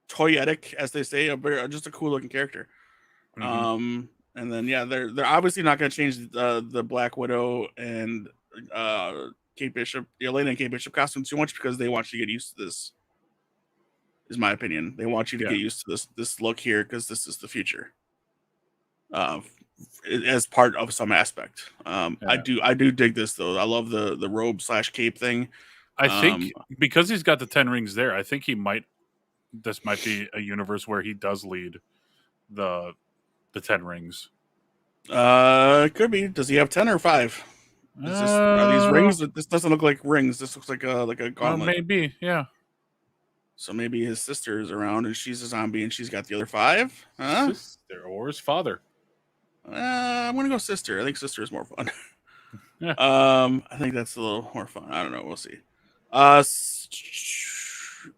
Speaker 1: toyetic, as they say, just a cool looking character. Mm-hmm. And then yeah, they're obviously not going to change the Black Widow and Kate Bishop, Yelena and Kate Bishop costume too much because they want you to get used to this. Is my opinion. They want you to get used to this look here because this is the future. As part of some aspect. I do dig this though. I love the robe / cape thing.
Speaker 2: I think because he's got the 10 rings there, I think this might be a universe where he does lead the 10 rings.
Speaker 1: It could be. Does he have 10 or 5? Are these rings? This doesn't look like rings. This looks like a gauntlet.
Speaker 2: Maybe, yeah.
Speaker 1: So maybe his sister is around and she's a zombie and she's got the other 5? Huh?
Speaker 2: Sister or his father.
Speaker 1: I'm gonna go sister. I think sister is more fun.
Speaker 2: Yeah.
Speaker 1: I think that's a little more fun. I don't know. We'll see.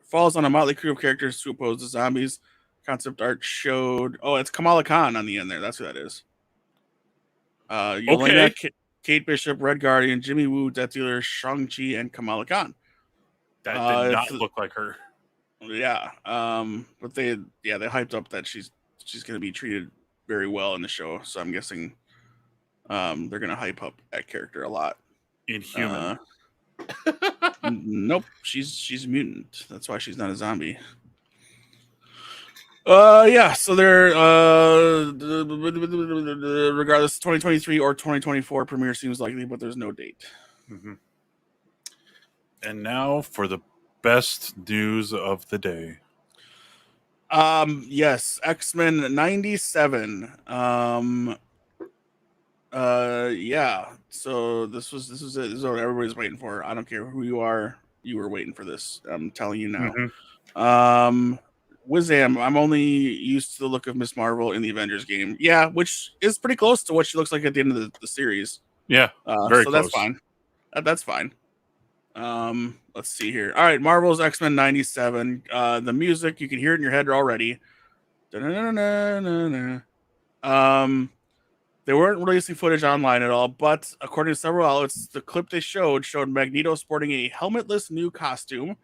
Speaker 1: Falls on a motley crew of characters to oppose the zombies. Concept art showed. Oh, it's Kamala Khan on the end there. That's who that is. Yelena, Kate Bishop, Red Guardian, Jimmy Woo, Death Dealer, Shang-Chi, and Kamala Khan.
Speaker 2: That did not look like her.
Speaker 1: Yeah. But they hyped up that she's going to be treated very well in the show. So I'm guessing they're going to hype up that character a lot.
Speaker 2: Inhuman.
Speaker 1: Nope. She's a mutant. That's why she's not a zombie. Yeah, so they're regardless 2023 or 2024 premiere seems likely, but there's no date.
Speaker 2: Mm-hmm. And now for the best news of the day.
Speaker 1: Yes, X-Men 97. Yeah. So this is it. This is what everybody's waiting for. I don't care who you are. You were waiting for this. I'm telling you now.
Speaker 2: Mm-hmm.
Speaker 1: Wizam, I'm only used to the look of Miss Marvel in the Avengers game. Yeah, which is pretty close to what she looks like at the end of the series.
Speaker 2: Yeah, very
Speaker 1: so
Speaker 2: close.
Speaker 1: That's fine. That's fine. Let's see here. All right, Marvel's X-Men 97. The music, you can hear it in your head already. They weren't releasing footage online at all, but according to several outlets, the clip they showed Magneto sporting a helmetless new costume,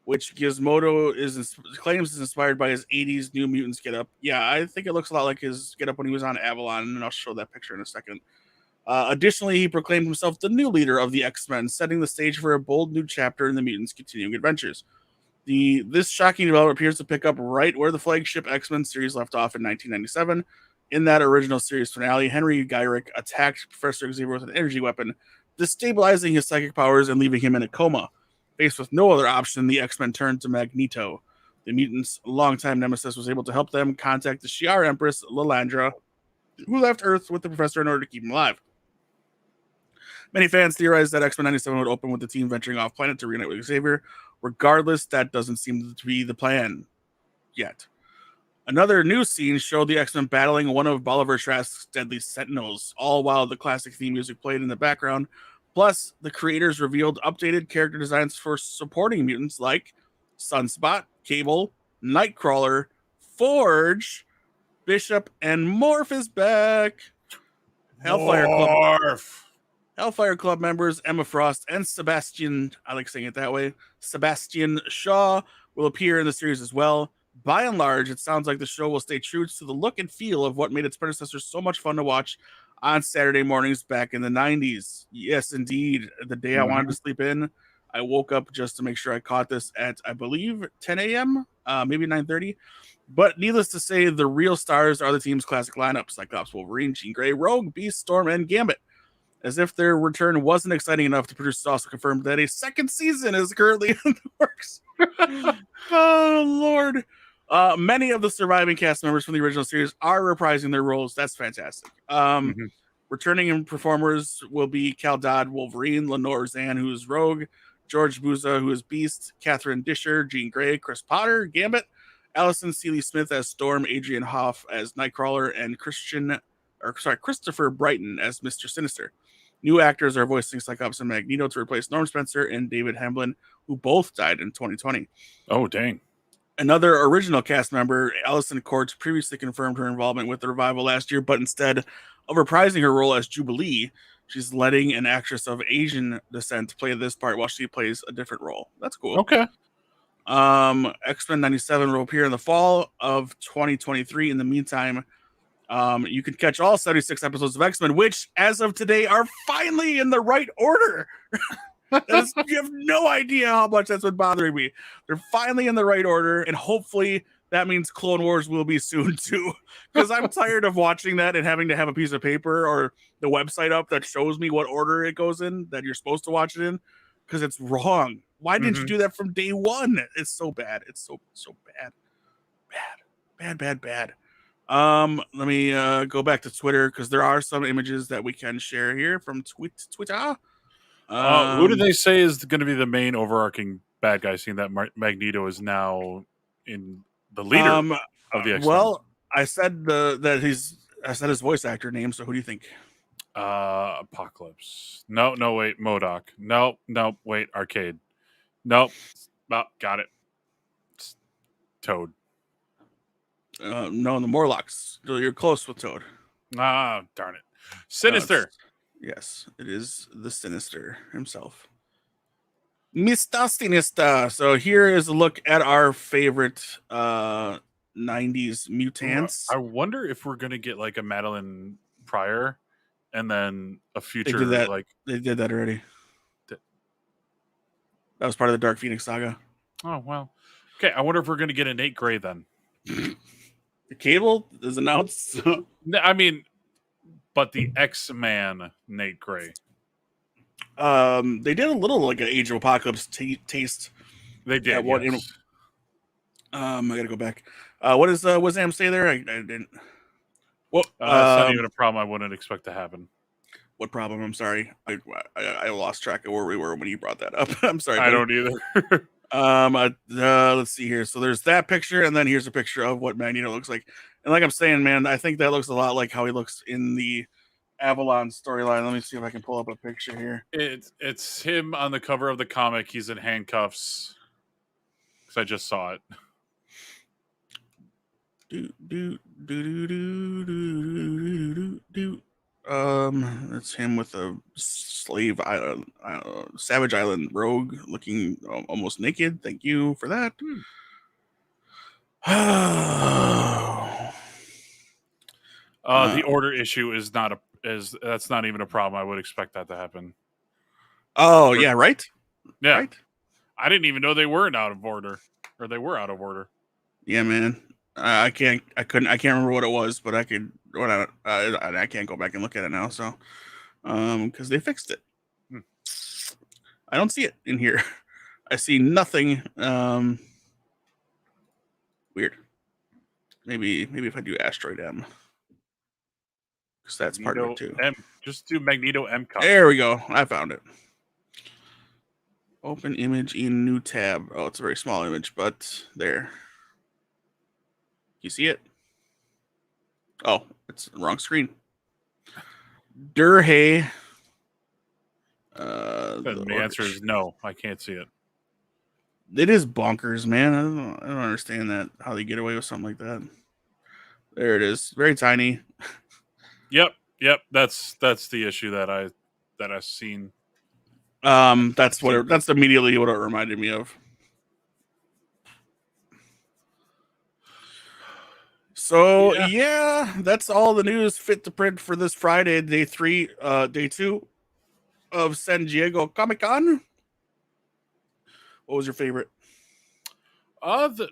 Speaker 1: which Gizmodo claims is inspired by his 80s New Mutants getup. Yeah, I think it looks a lot like his getup when he was on Avalon, and I'll show that picture in a second. Additionally, he proclaimed himself the new leader of the X-Men, setting the stage for a bold new chapter in the Mutants' continuing adventures. This shocking development appears to pick up right where the flagship X-Men series left off in 1997. In that original series finale, Henry Gyrick attacked Professor Xavier with an energy weapon, destabilizing his psychic powers and leaving him in a coma. Faced with no other option, the X-Men turned to Magneto. The mutants' longtime nemesis was able to help them contact the Shi'ar Empress, Lilandra, who left Earth with the Professor in order to keep him alive. Many fans theorized that X-Men 97 would open with the team venturing off planet to reunite with Xavier. Regardless, that doesn't seem to be the plan yet. Another news scene showed the X-Men battling one of Bolivar Trask's deadly sentinels, all while the classic theme music played in the background. Plus, the creators revealed updated character designs for supporting mutants like Sunspot, Cable, Nightcrawler, Forge, Bishop, and Morph is back. Hellfire Club members Emma Frost and Sebastian, I like saying it that way, Sebastian Shaw will appear in the series as well. By and large, it sounds like the show will stay true to the look and feel of what made its predecessors so much fun to watch on Saturday mornings back in the 90s. Yes, indeed. The day I wanted to sleep in, I woke up just to make sure I caught this at, I believe, 10 a.m., maybe 9:30. But needless to say, the real stars are the team's classic lineup: Cyclops, Wolverine, Jean Grey, Rogue, Beast, Storm, and Gambit. As if their return wasn't exciting enough, the producers also confirmed that a second season is currently in the works. Oh, Lord. Many of the surviving cast members from the original series are reprising their roles. That's fantastic. Returning performers will be Cal Dodd, Wolverine, Lenore Zan, who is Rogue, George Buza, who is Beast, Catherine Disher, Jean Grey, Chris Potter, Gambit, Allison Seeley Smith as Storm, Adrian Hoff as Nightcrawler, and Christopher Brighton as Mr. Sinister. New actors are voicing Cyclops and Magneto to replace Norm Spencer and David Hamblin, who both died in 2020.
Speaker 2: Oh, dang.
Speaker 1: Another original cast member, Allison Courts, previously confirmed her involvement with the revival last year, but instead of reprising her role as Jubilee, she's letting an actress of Asian descent play this part while she plays a different role. That's cool.
Speaker 2: Okay.
Speaker 1: X-Men 97 will appear in the fall of 2023. In the meantime, you can catch all 76 episodes of X-Men, which, as of today, are finally in the right order. You have no idea how much that's been bothering me. They're finally in the right order, and hopefully that means Clone Wars will be soon too, because I'm tired of watching that and having to have a piece of paper or the website up that shows me what order it goes in that you're supposed to watch it in, because it's wrong. Why didn't you do that from day one? It's so bad. It's so bad. Let me go back to Twitter, because there are some images that we can share here from Twitter.
Speaker 2: Who do they say is going to be the main overarching bad guy, seeing that Magneto is now in the leader of the X-Men?
Speaker 1: Well, I said his voice actor name, so who do you think?
Speaker 2: Apocalypse. No, wait, MODOK. No, wait, Arcade. Nope. Got it. It's Toad.
Speaker 1: No, the Morlocks. You're close with Toad.
Speaker 2: Darn it. Sinister.
Speaker 1: Yes, it is the Sinister himself. Mr. Sinister. So here is a look at our favorite 90s mutants.
Speaker 2: I wonder if we're going to get like a Madeline Pryor and then a future.
Speaker 1: They did that already. That was part of the Dark Phoenix saga.
Speaker 2: Oh, well. Okay, I wonder if we're going to get a Nate Gray then.
Speaker 1: The Cable is announced.
Speaker 2: I mean, but the X-Man Nate Gray.
Speaker 1: They did a little like an Age of Apocalypse taste.
Speaker 2: They did. Yes.
Speaker 1: I gotta go back. What does Wazam say there? I didn't. Well,
Speaker 2: that's not even a problem I wouldn't expect to happen.
Speaker 1: What problem? I'm sorry. I lost track of where we were when you brought that up. I'm sorry.
Speaker 2: I don't either.
Speaker 1: Let's see here. So there's that picture, and then here's a picture of what Magneto looks like. And like I'm saying, man, I think that looks a lot like how he looks in the Avalon storyline. Let me see if I can pull up a picture here.
Speaker 2: It's him on the cover of the comic. He's in handcuffs. Because I just saw it.
Speaker 1: It's him with a slave island, Savage Island rogue, looking almost naked. Thank you for that.
Speaker 2: The order issue is that's not even a problem. I would expect that to happen.
Speaker 1: Oh yeah, right.
Speaker 2: Yeah,
Speaker 1: right?
Speaker 2: I didn't even know they weren't out of order, or they were out of order.
Speaker 1: Yeah, man. I can't remember what it was, but I can't go back and look at it now. So, because they fixed it. I don't see it in here. I see nothing. Weird. Maybe if I do Asteroid M. because that's part of it too.
Speaker 2: Just do Magneto M costume.
Speaker 1: There we go. I found it. Open image in new tab. Oh, it's a very small image, but there. You see it? Oh, it's the wrong screen. Durhay.
Speaker 2: The answer is no. I can't see it.
Speaker 1: It is bonkers, man. I don't understand that, how they get away with something like that. There it is. Very tiny.
Speaker 2: Yep. That's the issue that I've seen.
Speaker 1: That's immediately what it reminded me of. So yeah, that's all the news fit to print for this Friday, day 2 of San Diego Comic-Con. What was your favorite?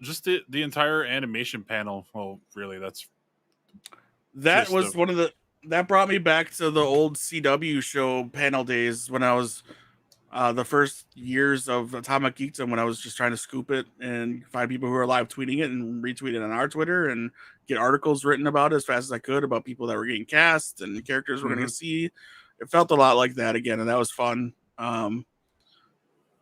Speaker 2: Just the entire animation panel. Well, really,
Speaker 1: that brought me back to the old CW show panel days when I was the first years of Atomic Geekdom, when I was just trying to scoop it and find people who are live tweeting it and retweet it on our Twitter and get articles written about it as fast as I could about people that were getting cast and characters we're going to see. It felt a lot like that again, and that was fun. I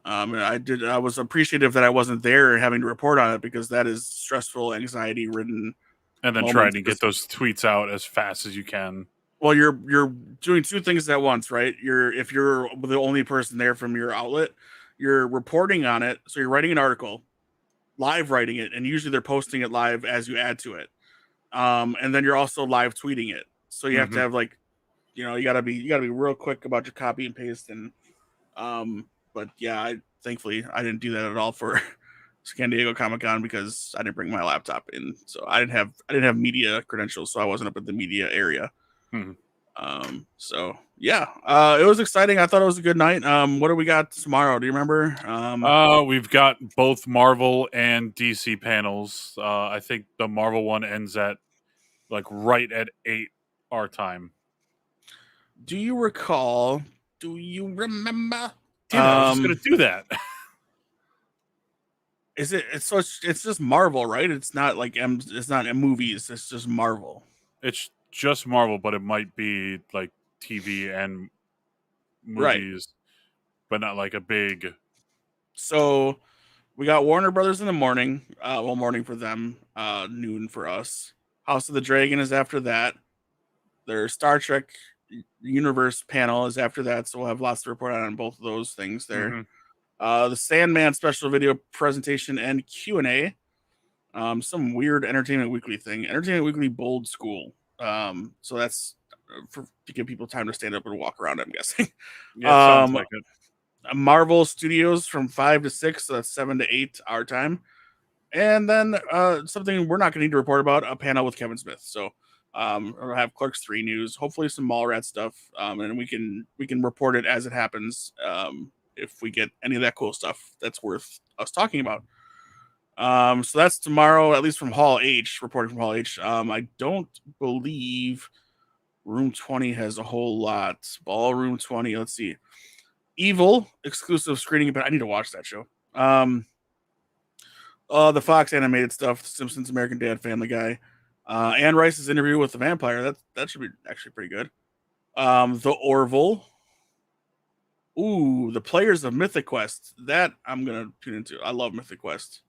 Speaker 1: was appreciative that I wasn't there having to report on it, because that is stressful, anxiety ridden.
Speaker 2: And then trying to get those tweets out as fast as you can.
Speaker 1: Well, you're doing two things at once, right? If you're the only person there from your outlet, you're reporting on it. So you're writing an article, live writing it, and usually they're posting it live as you add to it. And then you're also live tweeting it. So you have to have you gotta be real quick about your copy and paste. And but yeah, thankfully I didn't do that at all for San Diego Comic-Con, because I didn't bring my laptop in, so I didn't have media credentials, so I wasn't up at the media area. So yeah, it was exciting. I thought it was a good night. What do we got tomorrow? Do you remember?
Speaker 2: We've got both Marvel and DC panels. I think the Marvel one ends at right at 8 our time.
Speaker 1: Do you recall? Do you remember?
Speaker 2: Damn it, I was just gonna do that.
Speaker 1: Is it? It's just Marvel, right? It's not it's not movies. It's just Marvel.
Speaker 2: It's just Marvel, but it might be like TV and movies, but not like a big.
Speaker 1: So we got Warner Brothers in the morning. Morning for them, noon for us. House of the Dragon is after that. Their Star Trek Universe panel is after that, so we'll have lots to report on both of those things there. The Sandman special video presentation and Q&A. Some weird Entertainment Weekly thing. Entertainment Weekly Bold School. So that's to give people time to stand up and walk around, I'm guessing.
Speaker 2: Yeah, sounds like it.
Speaker 1: Marvel Studios from 5 to 6, so that's 7 to 8 our time. And then something we're not going to need to report about, a panel with Kevin Smith. So we'll have Clerks 3 news, hopefully some Mallrats stuff, and we can report it as it happens if we get any of that cool stuff that's worth us talking about. So that's tomorrow, at least from Hall H, reporting from Hall H. I don't believe Room 20 has a whole lot. Ballroom 20, let's see. Evil, exclusive screening, but I need to watch that show. The Fox animated stuff, Simpsons, American Dad, Family Guy. Anne Rice's interview with the vampire, that should be actually pretty good. The Orville. Ooh, the Players of Mythic Quest. That I'm going to tune into. I love Mythic Quest.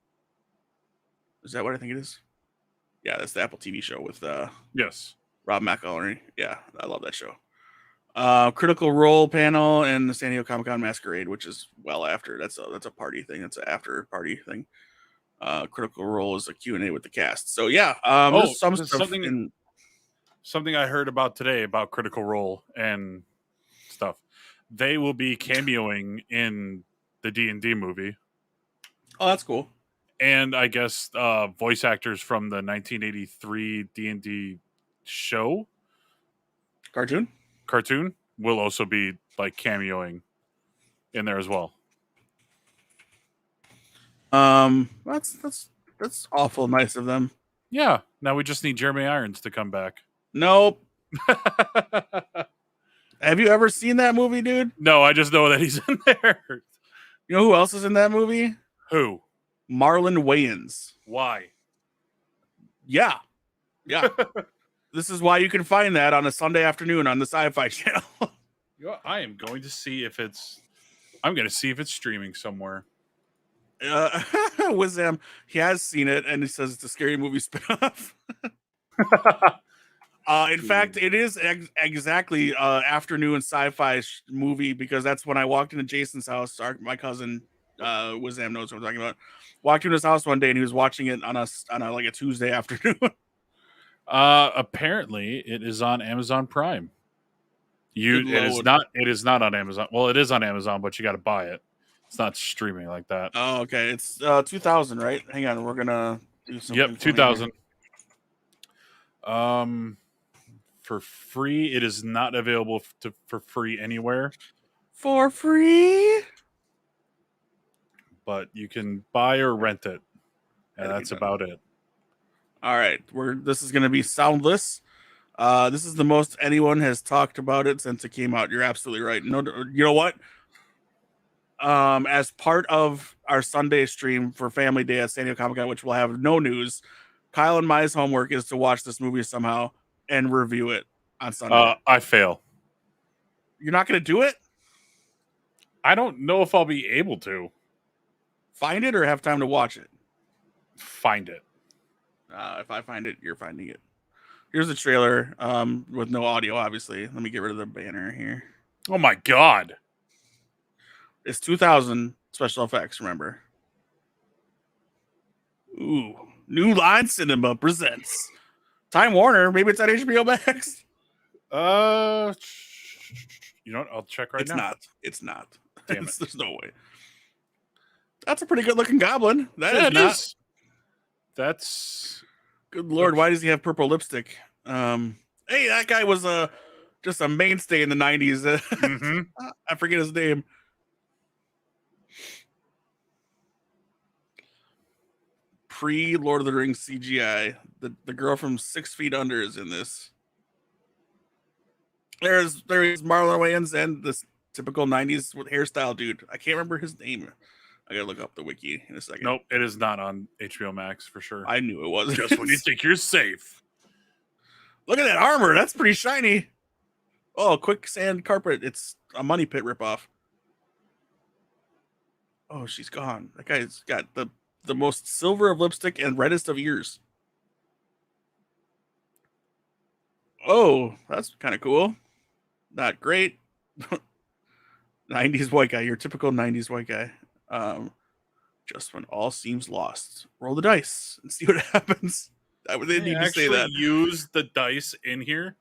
Speaker 1: Is that what I think it is? Yeah, that's the Apple TV show with
Speaker 2: yes,
Speaker 1: Rob McElhenney. Yeah, I love that show. Critical Role panel and the San Diego Comic-Con Masquerade, which is well after. That's a party thing. That's an after party thing. Critical Role is a Q&A with the cast. So yeah, there's some stuff
Speaker 2: something I heard about today about Critical Role and stuff. They will be cameoing in the D&D movie.
Speaker 1: Oh, that's cool.
Speaker 2: And I guess voice actors from the 1983 D&D show cartoon will also be cameoing in there as well.
Speaker 1: That's awful nice of them.
Speaker 2: Yeah. Now we just need Jeremy Irons to come back.
Speaker 1: Nope. Have you ever seen that movie, dude?
Speaker 2: No, I just know that he's in there.
Speaker 1: You know who else is in that movie?
Speaker 2: Who?
Speaker 1: Marlon Wayans.
Speaker 2: Why?
Speaker 1: Yeah. This is why you can find that on a Sunday afternoon on the Sci-Fi Channel.
Speaker 2: You know, I am going to see if it's. I'm going to see if it's streaming somewhere.
Speaker 1: Wizam, he has seen it, and he says it's a scary movie spinoff. In fact, it is exactly afternoon sci-fi movie because that's when I walked into Jason's house. My cousin Wizam knows what I'm talking about. Walked into his house one day and he was watching it on a like a Tuesday afternoon.
Speaker 2: Apparently, it is on Amazon Prime.
Speaker 1: Good
Speaker 2: It is
Speaker 1: Lord.
Speaker 2: not. It is not on Amazon. Well, it is on Amazon, but you got to buy it. It's not streaming like that.
Speaker 1: Oh, okay. It's 2000, right? Hang on, we're gonna do something.
Speaker 2: Yep, 2000. For free, it is not available for free anywhere,
Speaker 1: For free.
Speaker 2: but you can buy or rent it, and
Speaker 1: Gotta be
Speaker 2: that's
Speaker 1: done.
Speaker 2: about it.
Speaker 1: All right, this is gonna be soundless. This is the most anyone has talked about it since it came out. You're absolutely right. No, you know what? As part of our Sunday stream for Family Day at San Diego Comic Con, which will have no news, Kyle and my homework is to watch this movie somehow and review it on Sunday.
Speaker 2: I fail.
Speaker 1: You're not going to do it?
Speaker 2: I don't know if I'll be able to
Speaker 1: Find it or have time to watch it?
Speaker 2: find it.
Speaker 1: If I find it, you're finding it. Here's the trailer with no audio, obviously. Let me get rid of the banner here.
Speaker 2: Oh my god!
Speaker 1: It's 2000 special effects, remember. Ooh, New Line Cinema presents Time Warner. Maybe it's on HBO Max.
Speaker 2: You know what? I'll check right now.
Speaker 1: It's not.
Speaker 2: Damn it.
Speaker 1: There's no way. That's a pretty good looking goblin.
Speaker 2: Yeah,
Speaker 1: That is not.
Speaker 2: That's
Speaker 1: Good Lord, why does he have purple lipstick? Hey, that guy was just a mainstay in the 90s. I forget his name. Pre Lord of the Rings CGI. The girl from 6 Feet Under is in this. There's Marlon Wayans and this typical 90s hairstyle dude. I can't remember his name. I gotta look up the wiki in a second.
Speaker 2: Nope, it is not on HBO Max for sure.
Speaker 1: I knew it wasn't.
Speaker 2: Just when you think you're safe.
Speaker 1: Look at that armor. That's pretty shiny. Oh, quicksand carpet. It's a Money Pit ripoff. Oh, she's gone. That guy's got the most silver of lipstick and reddest of ears. Oh, that's kind of cool. Not great. 90s white guy. Your typical 90s white guy. Just when all seems lost, roll the dice and see what happens. They need to say that.
Speaker 2: Use the dice in here.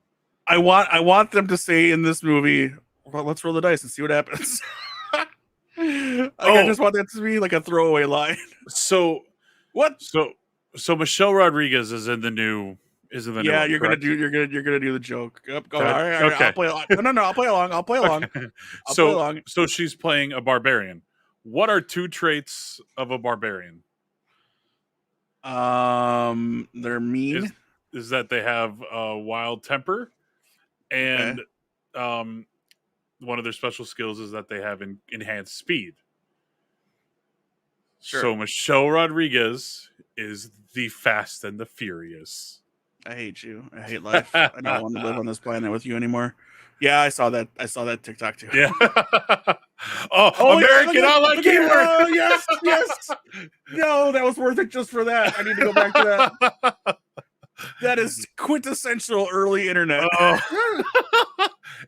Speaker 1: I want them to say in this movie, well, let's roll the dice and see what happens. I just want that to be like a throwaway line.
Speaker 2: So
Speaker 1: what?
Speaker 2: So Michelle Rodriguez is in the new.
Speaker 1: Yeah, you're gonna do the joke. Yep, go. All right,
Speaker 2: okay.
Speaker 1: I'll play along. No, I'll play along. I'll play along.
Speaker 2: Okay.
Speaker 1: I'll play along.
Speaker 2: So she's playing a barbarian. What are 2 traits of a barbarian?
Speaker 1: They're mean.
Speaker 2: Is that they have a wild temper, and one of their special skills is that they have enhanced speed. Sure. So Michelle Rodriguez is the Fast and the Furious.
Speaker 1: I hate you. I hate life. I don't want to live on this planet with you anymore. Yeah, I saw that. I saw that TikTok too.
Speaker 2: Yeah. American Online Gamer.
Speaker 1: Oh, yes. No, that was worth it just for that. I need to go back to that. That is quintessential early internet.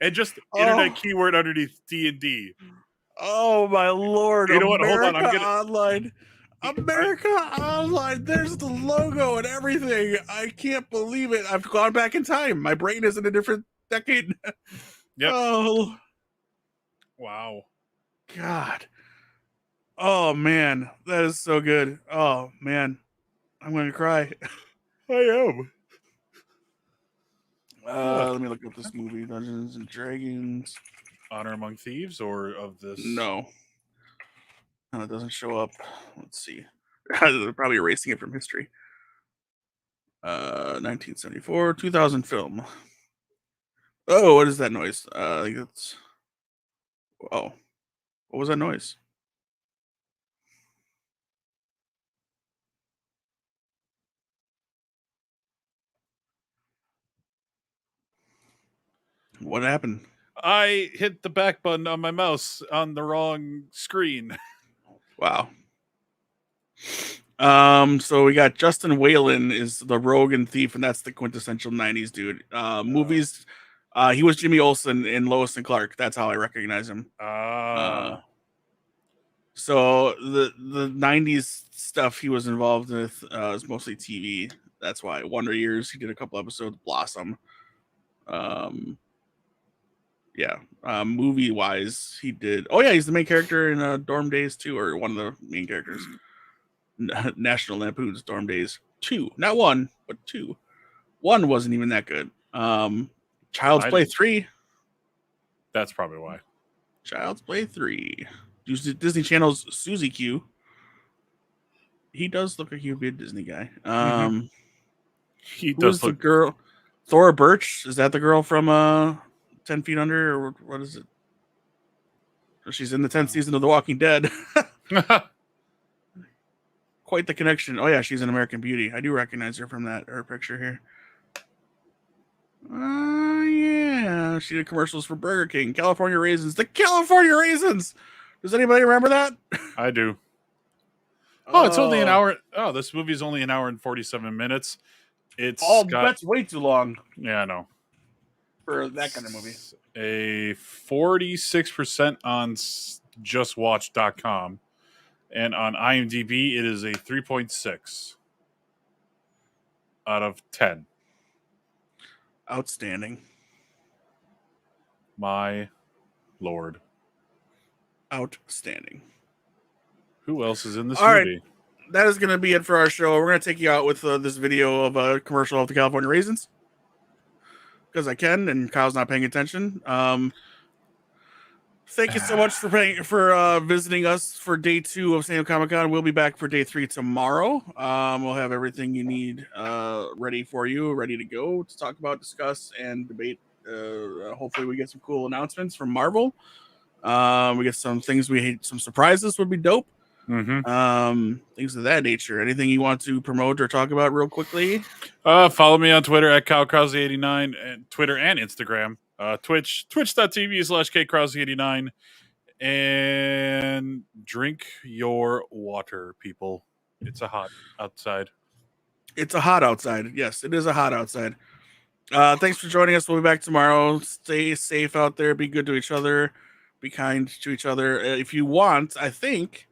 Speaker 2: And just internet keyword underneath D&D.
Speaker 1: Oh my Lord!
Speaker 2: You know what? Hold on.
Speaker 1: Online. America Online. There's the logo and everything. I can't believe it. I've gone back in time. My brain is in a different decade.
Speaker 2: Yep.
Speaker 1: Oh.
Speaker 2: Wow.
Speaker 1: God. Oh man, that is so good. Oh man, I'm gonna cry.
Speaker 2: I am.
Speaker 1: Let me look up this movie, Dungeons and Dragons.
Speaker 2: Honor Among Thieves, or of this?
Speaker 1: No. No, it doesn't show up. Let's see. They're probably erasing it from history. 1974, 2000 film. Oh, what is that noise? I think it's. Oh, what was that noise? What happened?
Speaker 2: I hit the back button on my mouse on the wrong screen.
Speaker 1: Wow. So we got Justin Whalen is the rogue and thief, and that's the quintessential '90s dude. Movies. He was Jimmy Olsen in Lois and Clark. That's how I recognize him. So the '90s stuff he was involved with is mostly TV. That's why Wonder Years. He did a couple episodes. Blossom. Yeah. Movie wise, he did. Oh yeah, he's the main character in Dorm Days 2, or one of the main characters. National Lampoon's Dorm Days 2, not 1, but 2. 1 wasn't even that good. Child's Play 3.
Speaker 2: That's probably why.
Speaker 1: Child's Play 3. Disney Channel's Suzy Q. He does look like he would be a Disney guy.
Speaker 2: He
Speaker 1: who
Speaker 2: does
Speaker 1: is
Speaker 2: look.
Speaker 1: The girl? Thora Birch. Is that the girl from 10 Feet Under, or what is it? She's in the 10th season of The Walking Dead. Quite the connection. Oh yeah, she's in American Beauty. I do recognize her from her picture here. Yeah, she did commercials for Burger King, California Raisins. The California Raisins. Does anybody remember that?
Speaker 2: I do. Oh, it's only an hour. Oh, this movie's only an hour and 47 minutes.
Speaker 1: That's way too long.
Speaker 2: Yeah, I know.
Speaker 1: For that kind of movie.
Speaker 2: A 46% on justwatch.com. And on IMDb, it is a 3.6 out of 10.
Speaker 1: Outstanding.
Speaker 2: My Lord.
Speaker 1: Outstanding.
Speaker 2: Who else is in this movie?
Speaker 1: Right. That is going to be it for our show. We're going to take you out with this video of a commercial of the California Raisins. Because I can, and Kyle's not paying attention. Thank you so much for visiting us for day 2 of San Diego Comic-Con. We'll be back for day 3 tomorrow. We'll have everything you need ready for you, ready to go to talk about, discuss, and debate. Hopefully we get some cool announcements from Marvel. We get some things some surprises would be dope. Things of that nature. Anything you want to promote or talk about real quickly?
Speaker 2: Follow me on Twitter at KyleCrosby89, and Twitter and Instagram. Twitch.tv/KCrosby89, and drink your water, people. It's a hot outside.
Speaker 1: It's a hot outside. Yes, it is a hot outside. Thanks for joining us. We'll be back tomorrow. Stay safe out there. Be good to each other. Be kind to each other. If you want, I think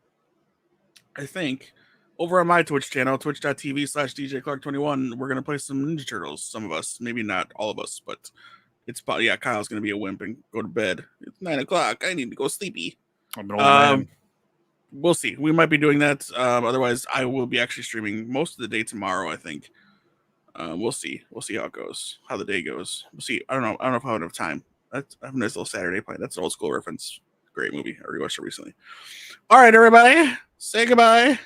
Speaker 1: over on my Twitch channel, twitch.tv/DJClark21, we're going to play some Ninja Turtles. Some of us, maybe not all of us, but Kyle's going to be a wimp and go to bed. It's 9 o'clock. I need to go sleepy.
Speaker 2: I'm an old man.
Speaker 1: We'll see. We might be doing that. Otherwise, I will be actually streaming most of the day tomorrow, I think. We'll see. We'll see how it goes, how the day goes. We'll see. I don't know if I have enough time. I have a nice little Saturday plan. That's an old school reference. Great movie. I rewatched it recently. All right, everybody. Say goodbye.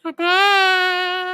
Speaker 2: Goodbye.